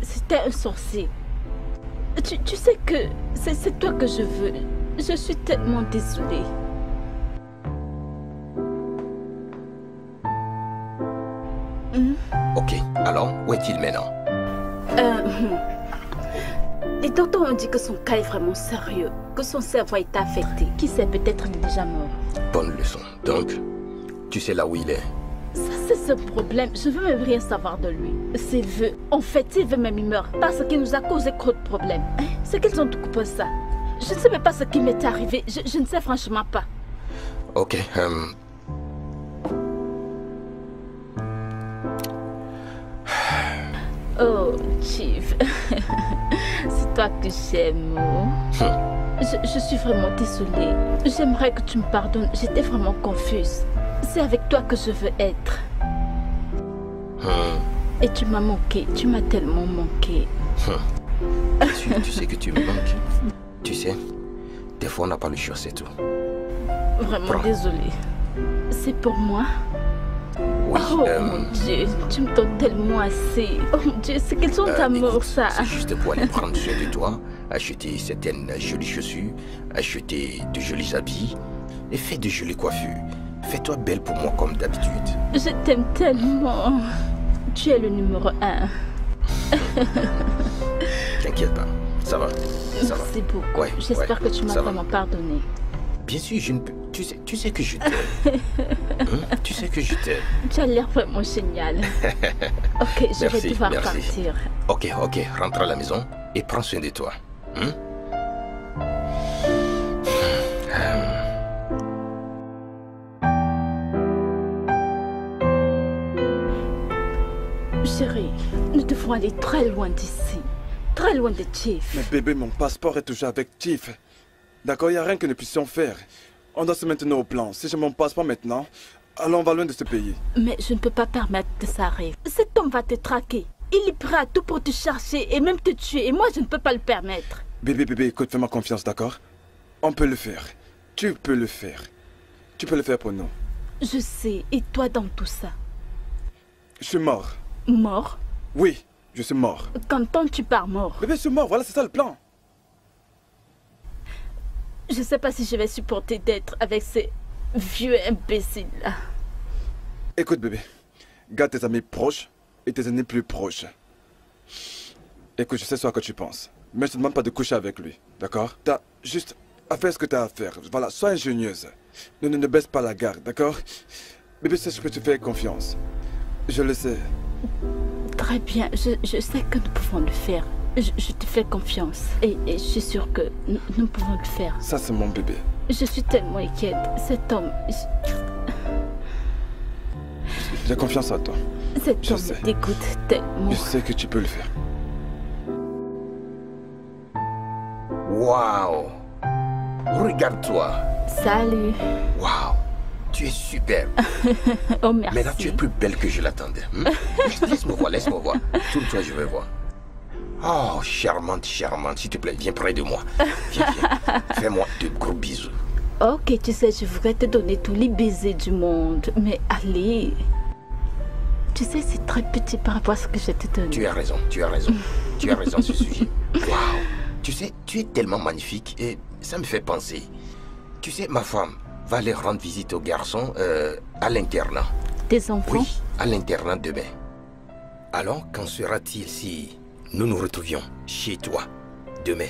c'était un sorcier. Tu sais que c'est toi que je veux. Je suis tellement désolée. Ok, alors, où est-il maintenant? Les docteurs ont dit que son cas est vraiment sérieux, que son cerveau est affecté. Qui sait, peut-être il est déjà mort. Bonne leçon. Donc, tu sais là où il est? Ça, c'est ce problème. Je veux même rien savoir de lui. Ses vœux, en fait, il veut même il meurt parce qu'il nous a causé trop de problèmes. C'est qu'ils ont tout coupé ça. Je ne sais même pas ce qui m'est arrivé. Je ne sais franchement pas. Ok, Oh, Chief. C'est toi que j'aime. Je suis vraiment désolée. J'aimerais que tu me pardonnes. J'étais vraiment confuse. C'est avec toi que je veux être. Et tu m'as manqué. Tu m'as tellement manqué. Tu sais que tu me manques. Tu sais, des fois on n'a pas le choix, c'est tout. Vraiment désolée. C'est pour moi? Oui, oh mon Dieu, tu me donnes tellement assez. Oh mon Dieu, c'est quels sont d'amour ça? C'est juste pour aller prendre soin de toi, acheter certaines jolies chaussures, acheter de jolis habits et faire de jolies coiffures. Fais-toi belle pour moi comme d'habitude. Je t'aime tellement. Tu es le numéro 1. T'inquiète pas, ça va. Merci beaucoup. Ouais, j'espère que tu m'as vraiment pardonné. Bien sûr, je ne peux... Tu sais que je t'aime. Tu sais que je t'aime. Tu as l'air vraiment génial. Ok, je vais devoir partir. Ok, rentre à la maison et prends soin de toi. Chérie, nous devons aller très loin d'ici. Très loin de Chief. Mais bébé, mon passeport est toujours avec Chief. D'accord, il n'y a rien que nous puissions faire. On doit se maintenir au plan. Si je mon passeport maintenant, alors on va loin de ce pays. Mais je ne peux pas permettre que ça arrive. Cet homme va te traquer. Il est prêt à tout pour te chercher et même te tuer. Et moi, je ne peux pas le permettre. Bébé, écoute, fais-moi confiance, d'accord? On peut le faire. Tu peux le faire. Tu peux le faire pour nous. Je sais. Et toi dans tout ça? Je suis mort. Mort? Oui, je suis mort. Qu'entends tu par mort? Bébé, je suis mort. Voilà, c'est ça le plan. Je ne sais pas si je vais supporter d'être avec ces vieux imbéciles-là. Écoute, bébé. Garde tes amis proches et tes ennemis plus proches. Écoute, je sais ce à quoi tu penses. Mais je te demande pas de coucher avec lui, d'accord? T'as juste à faire ce que t'as à faire. Voilà, sois ingénieuse. Ne baisse pas la garde, d'accord? Bébé, sais que tu fais confiance. Je le sais. Très bien, je sais que nous pouvons le faire. Je te fais confiance et je suis sûre que nous pouvons le faire. Ça, c'est mon bébé. Je suis tellement inquiète. Cet homme... J'ai confiance en toi. Cet homme me dégoûte tellement. Je sais que tu peux le faire. Waouh! Regarde-toi. Salut. Waouh! Tu es superbe. Oh, merci. Maintenant, tu es plus belle que je l'attendais. Laisse-moi voir, laisse-moi voir. Tourne-toi, je vais voir. Oh, charmante, charmante. S'il te plaît, viens près de moi. Viens, viens. Fais-moi de gros bisous. Ok, tu sais, je voudrais te donner tous les baisers du monde. Mais allez. Tu sais, c'est très petit par rapport à ce que je te donne. Tu as raison, tu as raison. Tu as raison à ce sujet. Waouh. Tu sais, tu es tellement magnifique et ça me fait penser. Tu sais, ma femme va aller rendre visite aux garçons à l'internat. Tes enfants? Oui, à l'internat demain. Alors, qu'en sera-t-il si nous nous retrouvions chez toi demain?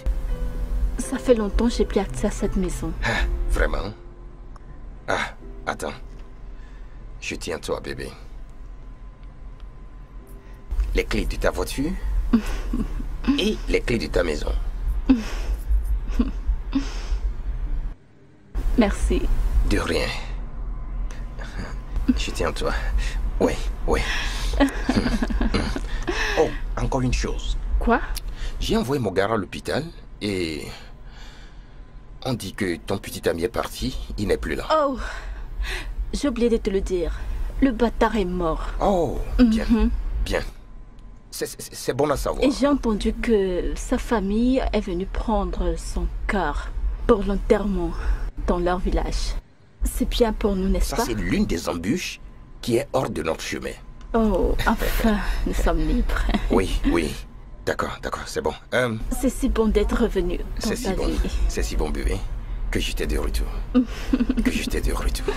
Ça fait longtemps que j'ai plus accès à cette maison. Ah, vraiment? Ah, attends. Je tiens à toi, bébé. Les clés de ta voiture et les clés de ta maison. Merci. De rien. Je tiens à toi. Oui, oui. Oh, encore une chose. Quoi? J'ai envoyé mon gars à l'hôpital et on dit que ton petit ami est parti. Il n'est plus là. Oh, j'ai oublié de te le dire. Le bâtard est mort. Oh, bien, bien. C'est bon à savoir. Et j'ai entendu que sa famille est venue prendre son corps pour l'enterrement dans leur village. C'est bien pour nous, n'est-ce pas? Ça, c'est l'une des embûches qui est hors de notre chemin. Oh, enfin, nous sommes libres. Oui, oui. D'accord, d'accord, c'est bon. C'est si bon d'être revenu dans c'est si ta bon, vie. c'est si bon, bébé, que j'étais de retour. Que j'étais de retour.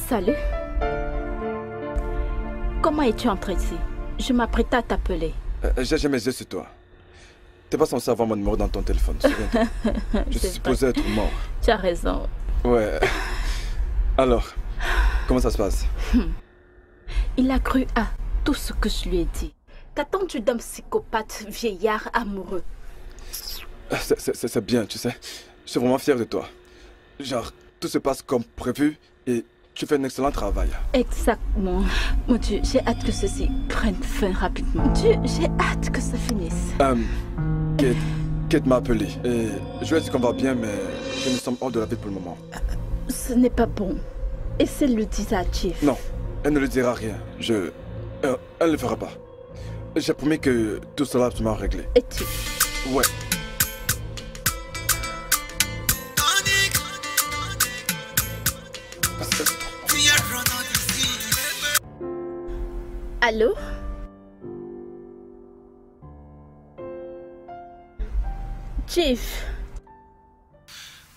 Salut. Comment es-tu entré ici? Je m'apprêtais à t'appeler. J'ai mes yeux sur toi. T'es pas censé avoir mon numéro dans ton téléphone, souviens-toi. Je suis supposé être mort. Tu as raison. Ouais. Alors, comment ça se passe? Il a cru à tout ce que je lui ai dit. Qu'attends-tu d'un psychopathe vieillard amoureux? C'est bien, tu sais. Je suis vraiment fier de toi. Genre, tout se passe comme prévu et tu fais un excellent travail. Exactement. Mon Dieu, j'ai hâte que ceci prenne fin rapidement. Mon Dieu, j'ai hâte que ça finisse. Kate m'a appelé et je lui ai dit qu'on va bien, mais que nous sommes hors de la ville pour le moment. Ce n'est pas bon. Essaie de le dire à Chief. Non, elle ne lui dira rien. Elle ne le fera pas. J'ai promis que tout sera absolument réglé. Et tu? Ouais. Allô? Chief.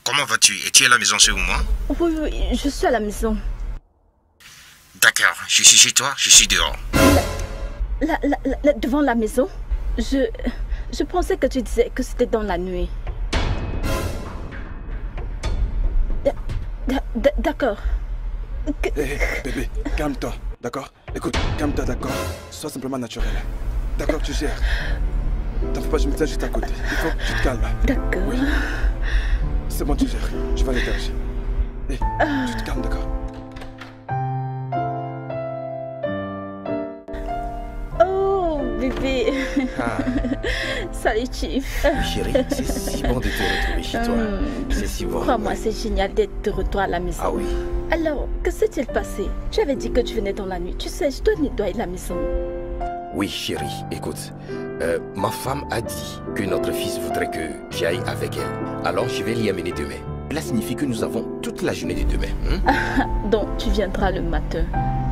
Comment vas-tu? Es-tu à la maison ce moment? Oui, oui, je suis à la maison. D'accord, je suis chez toi, je suis dehors. Devant la maison? Je pensais que tu disais que c'était dans la nuit. D'accord. Hé, bébé, calme-toi, d'accord? Écoute, calme-toi, d'accord? Sois simplement naturel. D'accord, tu gères. T'en fais pas, je me tiens juste à côté. Il faut que tu te calmes. D'accord. Oui. C'est bon, tu gères. Je vais aller t'arranger. Hé, tu te calmes, d'accord? Oh, bébé. Salut, Chief. Chérie, c'est si bon de te retrouver chez toi. C'est si bon. Crois-moi, c'est génial d'être de retour à la maison. Ah oui. Alors, que s'est-il passé? Tu avais dit que tu venais dans la nuit. Tu sais, je dois nettoyer la maison. Oui, chérie, écoute. Ma femme a dit que notre fils voudrait que j'aille avec elle. Alors, je vais l'y amener demain. Cela signifie que nous avons toute la journée de demain. Donc, tu viendras le matin.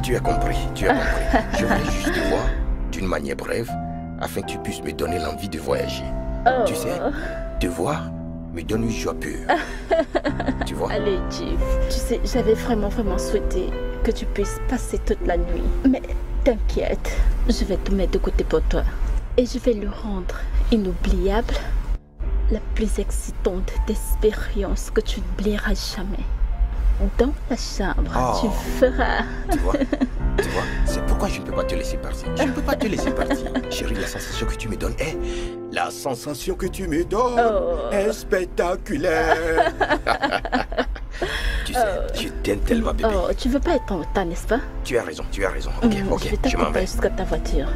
Tu as compris, tu as compris. Je voulais juste te voir d'une manière brève afin que tu puisses me donner l'envie de voyager. Oh. Tu sais, te voir me donne une joie pure. Tu vois? Allez, Chief. Tu sais, j'avais vraiment souhaité que tu puisses passer toute la nuit. Mais t'inquiète, je vais tout mettre de côté pour toi. Et je vais le rendre inoubliable. La plus excitante d'expérience que tu n'oublieras jamais. Dans la chambre, tu feras... Tu vois? Tu vois, c'est pourquoi je ne peux pas te laisser partir. Je ne peux pas te laisser partir. Chérie, la sensation que tu me donnes est... La sensation que tu me donnes est spectaculaire. Tu sais, je t'aime tellement, bébé. Oh, tu veux pas être en retard, n'est-ce pas? Tu as raison, tu as raison. Ok, ok, je m'en vais. Jusqu'à ta voiture.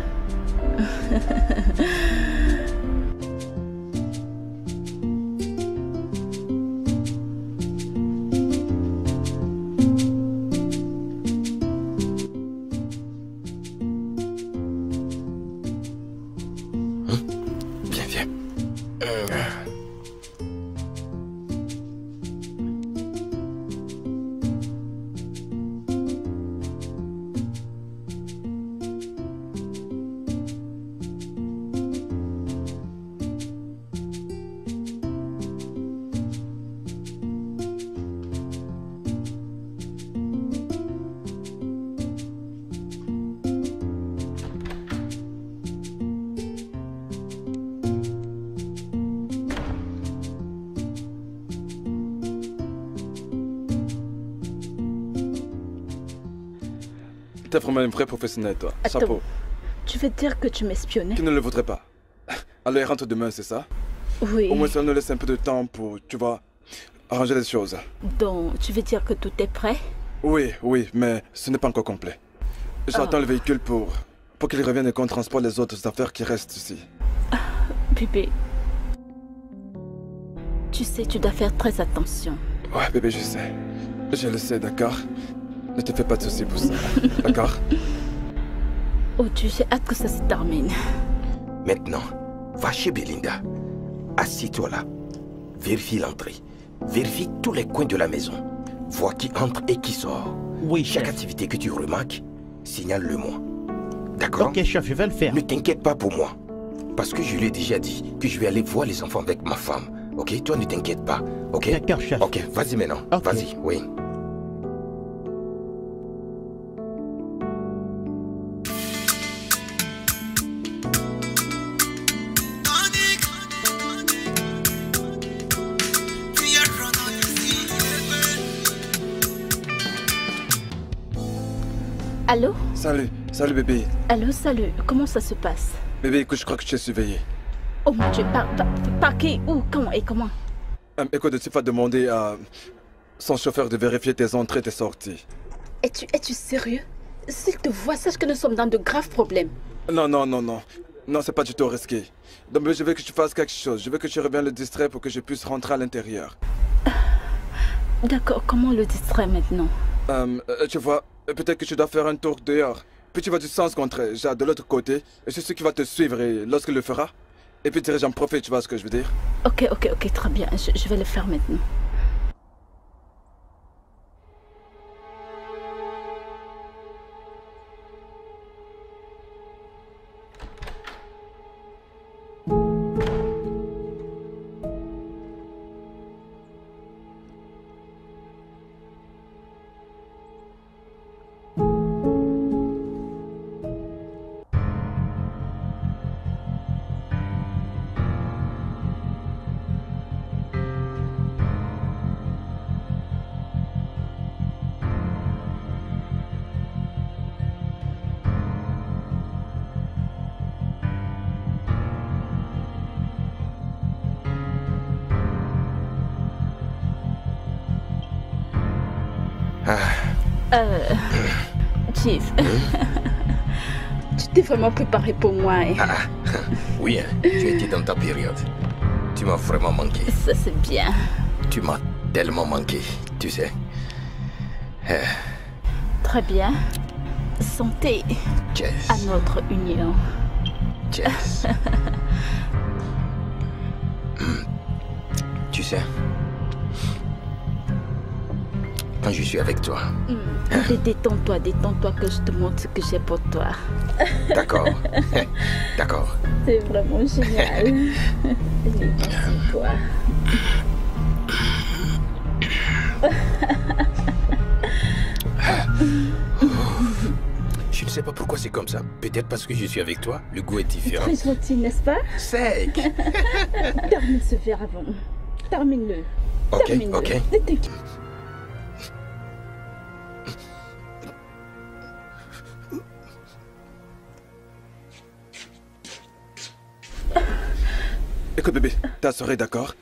T'es vraiment une vraie professionnelle, toi. Attends, Chapeau. tu veux dire que tu m'espionnais? Tu ne le voudrais pas. Alors, il rentre demain, c'est ça? Oui. Au moins, ça nous laisse un peu de temps pour, tu vois, arranger les choses. Donc, tu veux dire que tout est prêt? Oui, oui, mais ce n'est pas encore complet. J'attends le véhicule pour qu'il revienne et qu'on transporte les autres affaires qui restent ici. Bébé, tu sais, tu dois faire très attention. Ouais, bébé, je sais. Je le sais, d'accord? Ne te fais pas de soucis pour ça, d'accord? Oh Dieu, j'ai hâte que ça se termine. Maintenant, va chez Belinda. Assis-toi là. Vérifie l'entrée. Vérifie tous les coins de la maison. Vois qui entre et qui sort. Oui, chaque chef. activité que tu remarques, signale-le-moi. D'accord? Ok, chef, je vais le faire. Ne t'inquiète pas pour moi. Parce que je lui ai déjà dit que je vais aller voir les enfants avec ma femme. Ok? Toi, ne t'inquiète pas. Ok? D'accord, chef. Ok, vas-y maintenant. Okay. Vas-y, oui. Allô? Salut bébé. Allô, salut. Comment ça se passe? Bébé, écoute, je crois que tu es surveillé. Oh mon Dieu, par qui? Où? Comment et comment? Écoute, tu vas demander à son chauffeur de vérifier tes entrées et tes sorties. Es-tu sérieux? S'il te voit, sache que nous sommes dans de graves problèmes. Non. Non, c'est pas du tout risqué. Donc, je veux que tu fasses quelque chose. Je veux que tu reviennes le distraire pour que je puisse rentrer à l'intérieur. D'accord, comment le distraire maintenant? Tu vois, peut-être que tu dois faire un tour dehors. Puis tu vas du sens contraire, genre de l'autre côté. Et c'est ce qui va te suivre et lorsqu'il le fera. Et puis j'en profite, tu vois ce que je veux dire? Ok, très bien. Je vais le faire maintenant. Chief, tu t'es vraiment préparé pour moi. Oui, hein, tu étais dans ta période. Tu m'as vraiment manqué. Ça, c'est bien. Tu m'as tellement manqué, tu sais. Très bien. Santé Jess. à notre union. Jess. Tu sais, quand je suis avec toi... Détends-toi que je te montre ce que j'ai pour toi. D'accord. D'accord. C'est vraiment génial. Toi. Je ne sais pas pourquoi c'est comme ça. Peut-être parce que je suis avec toi, le goût est différent. Très gentil, n'est-ce pas? Sec. Termine ce verre avant. Termine-le. Ok, Termine-le. ok. Écoute bébé, ta soeur d'accord?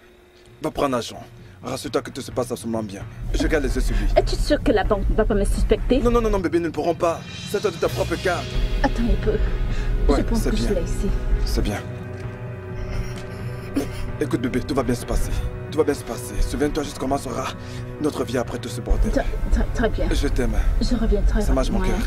Va prendre l'argent. Rassure-toi que tout se passe absolument bien. Je garde les yeux sur lui. Es-tu sûr que la banque ne va pas me suspecter? Non, non, non, non, bébé, nous ne pourrons pas. C'est toi de ta propre carte. Attends un peu. Ouais, je pense que bien. je l'ai ici. C'est bien. Écoute bébé, tout va bien se passer. Tout va bien se passer. Souviens-toi juste comment sera notre vie après tout ce bordel. Très bien. Je t'aime. Je reviendrai. Ça marche mon cœur.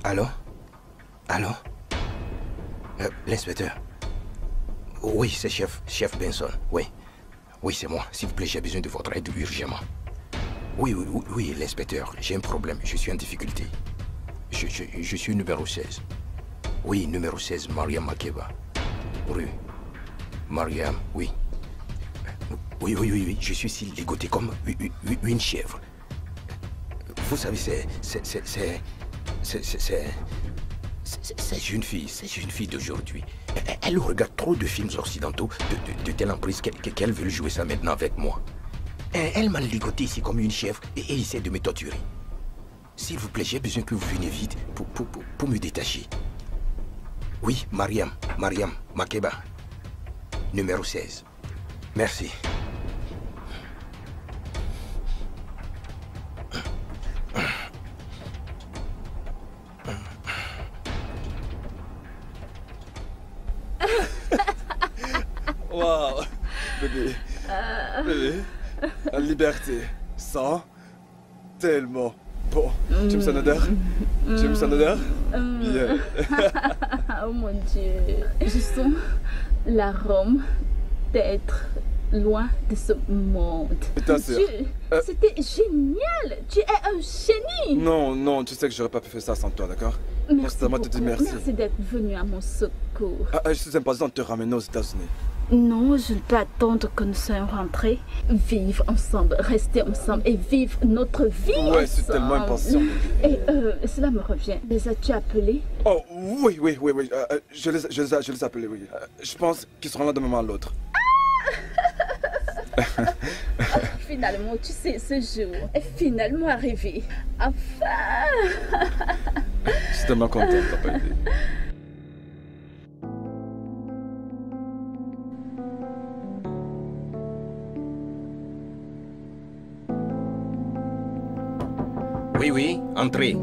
Allô? Allô? L'inspecteur? Oui, c'est chef Benson, oui. Oui, c'est moi. S'il vous plaît, j'ai besoin de votre aide urgemment. Oui, l'inspecteur, j'ai un problème, je suis en difficulté. Je suis numéro 16. Oui, numéro 16, Mariam Makeba. Rue. Mariam, oui. Oui, je suis ici ligoté comme une chèvre. Vous savez, c'est une fille d'aujourd'hui. Elle regarde trop de films occidentaux de telle emprise qu'elle veut jouer ça maintenant avec moi. Elle m'a ligoté ici comme une chèvre et essaie de me torturer. S'il vous plaît, j'ai besoin que vous veniez vite pour me détacher. Oui, Mariam Makeba, numéro 16. Merci. Wow, bébé, la liberté, ça, tellement bon. Tu aimes son odeur? Tu aimes son odeur? Bien. Oh mon Dieu, je sens l'arôme d'être loin de ce monde. C'était génial, tu es un génie. Non, tu sais que j'aurais pas pu faire ça sans toi, d'accord? Merci Moi, te dire merci. Merci d'être venu à mon secours. Je suis impatient de te ramener aux États-Unis. Non, je ne peux attendre que nous soyons rentrés. Vivre ensemble, rester ensemble et vivre notre vie ensemble. Ouais, c'est tellement impatient. Et cela me revient. Les as-tu appelés? Oh, oui. Je les ai appelés, oui. Je pense qu'ils seront là d'un moment à l'autre. Finalement, tu sais, ce jour est finalement arrivé. Enfin. Je suis tellement content, t'as pas idée. Oui, entrez.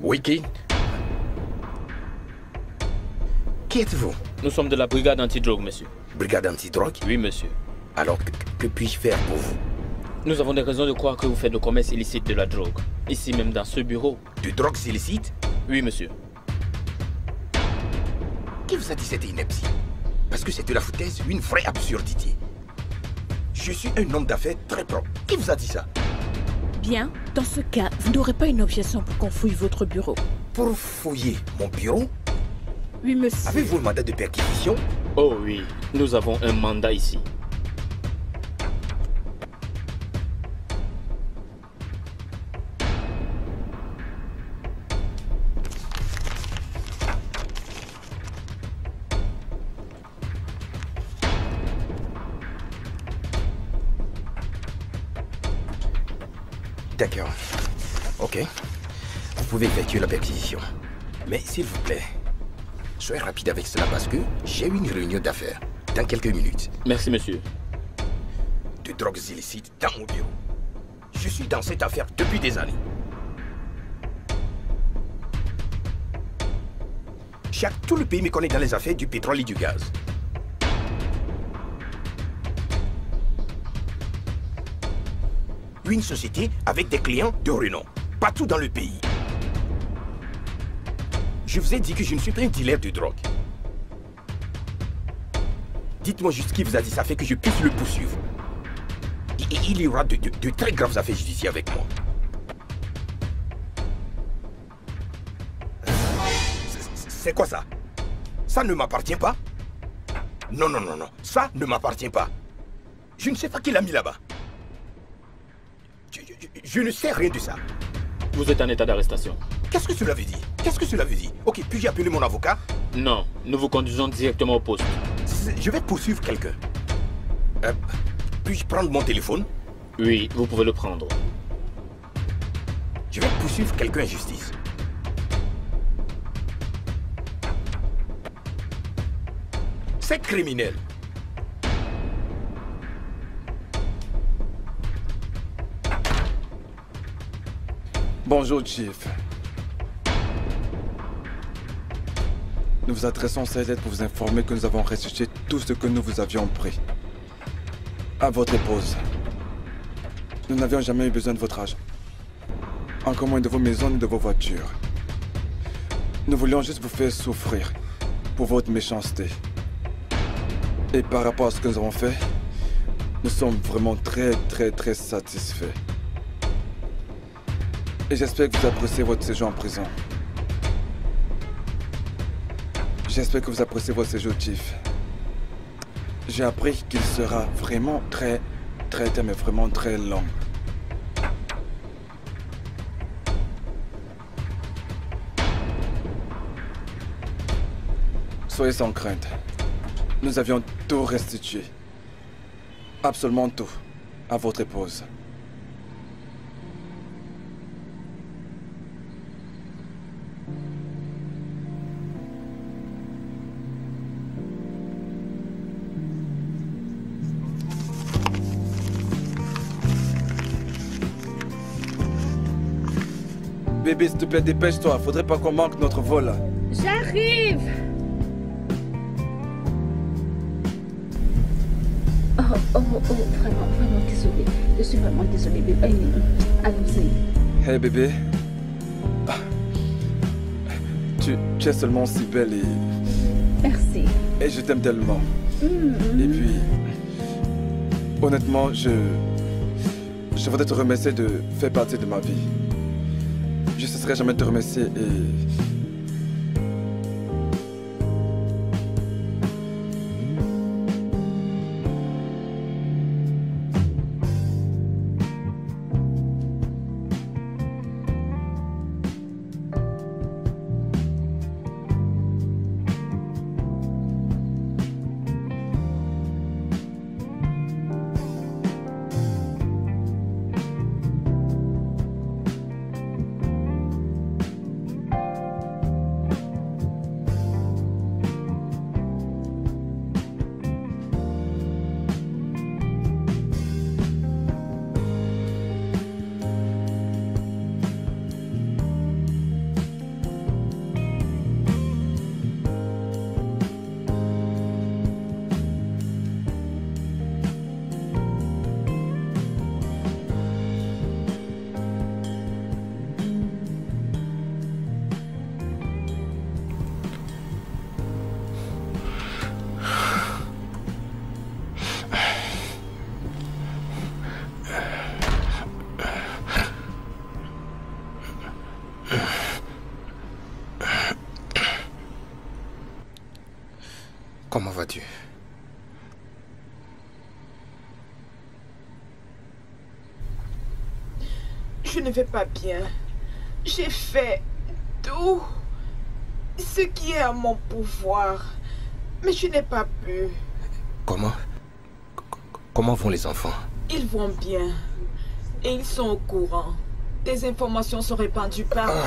Oui, qui? Qui êtes-vous? Nous sommes de la brigade anti-drogue, monsieur. Brigade anti-drogue? Oui, monsieur. Alors, que puis-je faire pour vous? Nous avons des raisons de croire que vous faites le commerce illicite de la drogue. Ici même dans ce bureau. De drogue illicite? Oui, monsieur. Qui vous a dit cette ineptie? Parce que c'est de la foutaise, une vraie absurdité. Je suis un homme d'affaires très propre. Qui vous a dit ça? Bien, dans ce cas, vous n'aurez pas une objection pour qu'on fouille votre bureau. Pour fouiller mon bureau? Oui, monsieur. Avez-vous le mandat de perquisition? Oh oui, nous avons un mandat ici. D'accord. Ok. Vous pouvez effectuer la perquisition. Mais s'il vous plaît, soyez rapide avec cela parce que j'ai une réunion d'affaires dans quelques minutes. Merci, monsieur. De drogues illicites dans mon bureau. Je suis dans cette affaire depuis des années. Tout le pays me connaît dans les affaires du pétrole et du gaz. Une société avec des clients de renom, partout dans le pays. Je vous ai dit que je ne suis pas un dealer de drogue. Dites-moi juste qui vous a dit ça fait que je puisse le poursuivre. Il y aura de très graves affaires judiciaires avec moi. C'est quoi ça? Ça ne m'appartient pas? Non, ça ne m'appartient pas. Je ne sais pas qui l'a mis là-bas. Je ne sais rien de ça. Vous êtes en état d'arrestation. Qu'est-ce que cela veut dire? Qu'est-ce que cela veut dire? Ok, puis-je appeler mon avocat? Non, nous vous conduisons directement au poste. Je vais poursuivre quelqu'un. Puis-je prendre mon téléphone? Oui, vous pouvez le prendre. Je vais poursuivre quelqu'un en justice. C'est criminel. Bonjour, Chief. Nous vous adressons cette lettre pour vous informer que nous avons restitué tout ce que nous vous avions pris. À votre épouse. Nous n'avions jamais eu besoin de votre argent. Encore moins de vos maisons ni de vos voitures. Nous voulions juste vous faire souffrir pour votre méchanceté. Et par rapport à ce que nous avons fait, nous sommes vraiment très satisfaits. Et j'espère que vous appréciez votre séjour en prison. J'espère que vous appréciez votre séjour, Chief. J'ai appris qu'il sera vraiment très long. Soyez sans crainte. Nous avions tout restitué. Absolument tout. À votre épouse. Bébé, s'il te plaît, dépêche-toi. Faudrait pas qu'on manque notre vol là. J'arrive! Vraiment désolée. Je suis vraiment désolée, bébé. Allons-y. Hey bébé. Tu es seulement si belle et... Merci. Et je t'aime tellement. Et puis... Honnêtement, je voudrais te remercier de faire partie de ma vie. je ne cesserai jamais de te remercier et... Comment vas-tu? Je ne vais pas bien. J'ai fait tout ce qui est à mon pouvoir, mais je n'ai pas pu. Comment vont les enfants? Ils vont bien et ils sont au courant. Des informations sont répandues partout.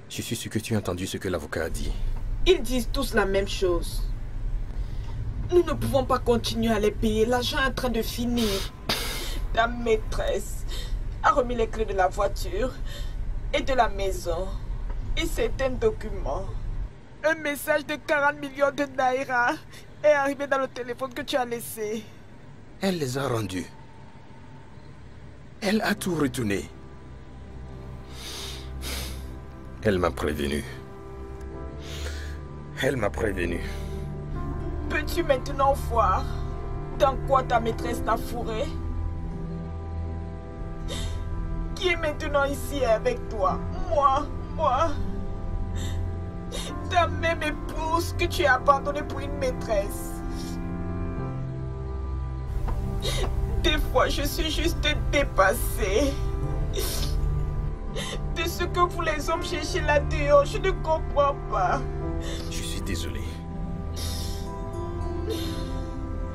Je suis sûr que tu as entendu ce que l'avocat a dit. Ils disent tous la même chose. Nous ne pouvons pas continuer à les payer. L'argent est en train de finir. La maîtresse a remis les clés de la voiture et de la maison et certains documents. Un message de 40 millions de naira est arrivé dans le téléphone que tu as laissé. Elle les a rendus. Elle a tout retourné. Elle m'a prévenu. Elle m'a prévenu. Peux-tu maintenant voir dans quoi ta maîtresse t'a fourré? Qui est maintenant ici avec toi? Moi. Ta même épouse que tu as abandonnée pour une maîtresse. Des fois, je suis juste dépassée. De ce que vous les hommes cherchez là-dehors, je ne comprends pas. Je suis désolé.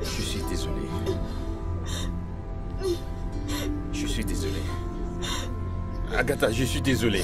Je suis désolé. Je suis désolé. Agatha, je suis désolé.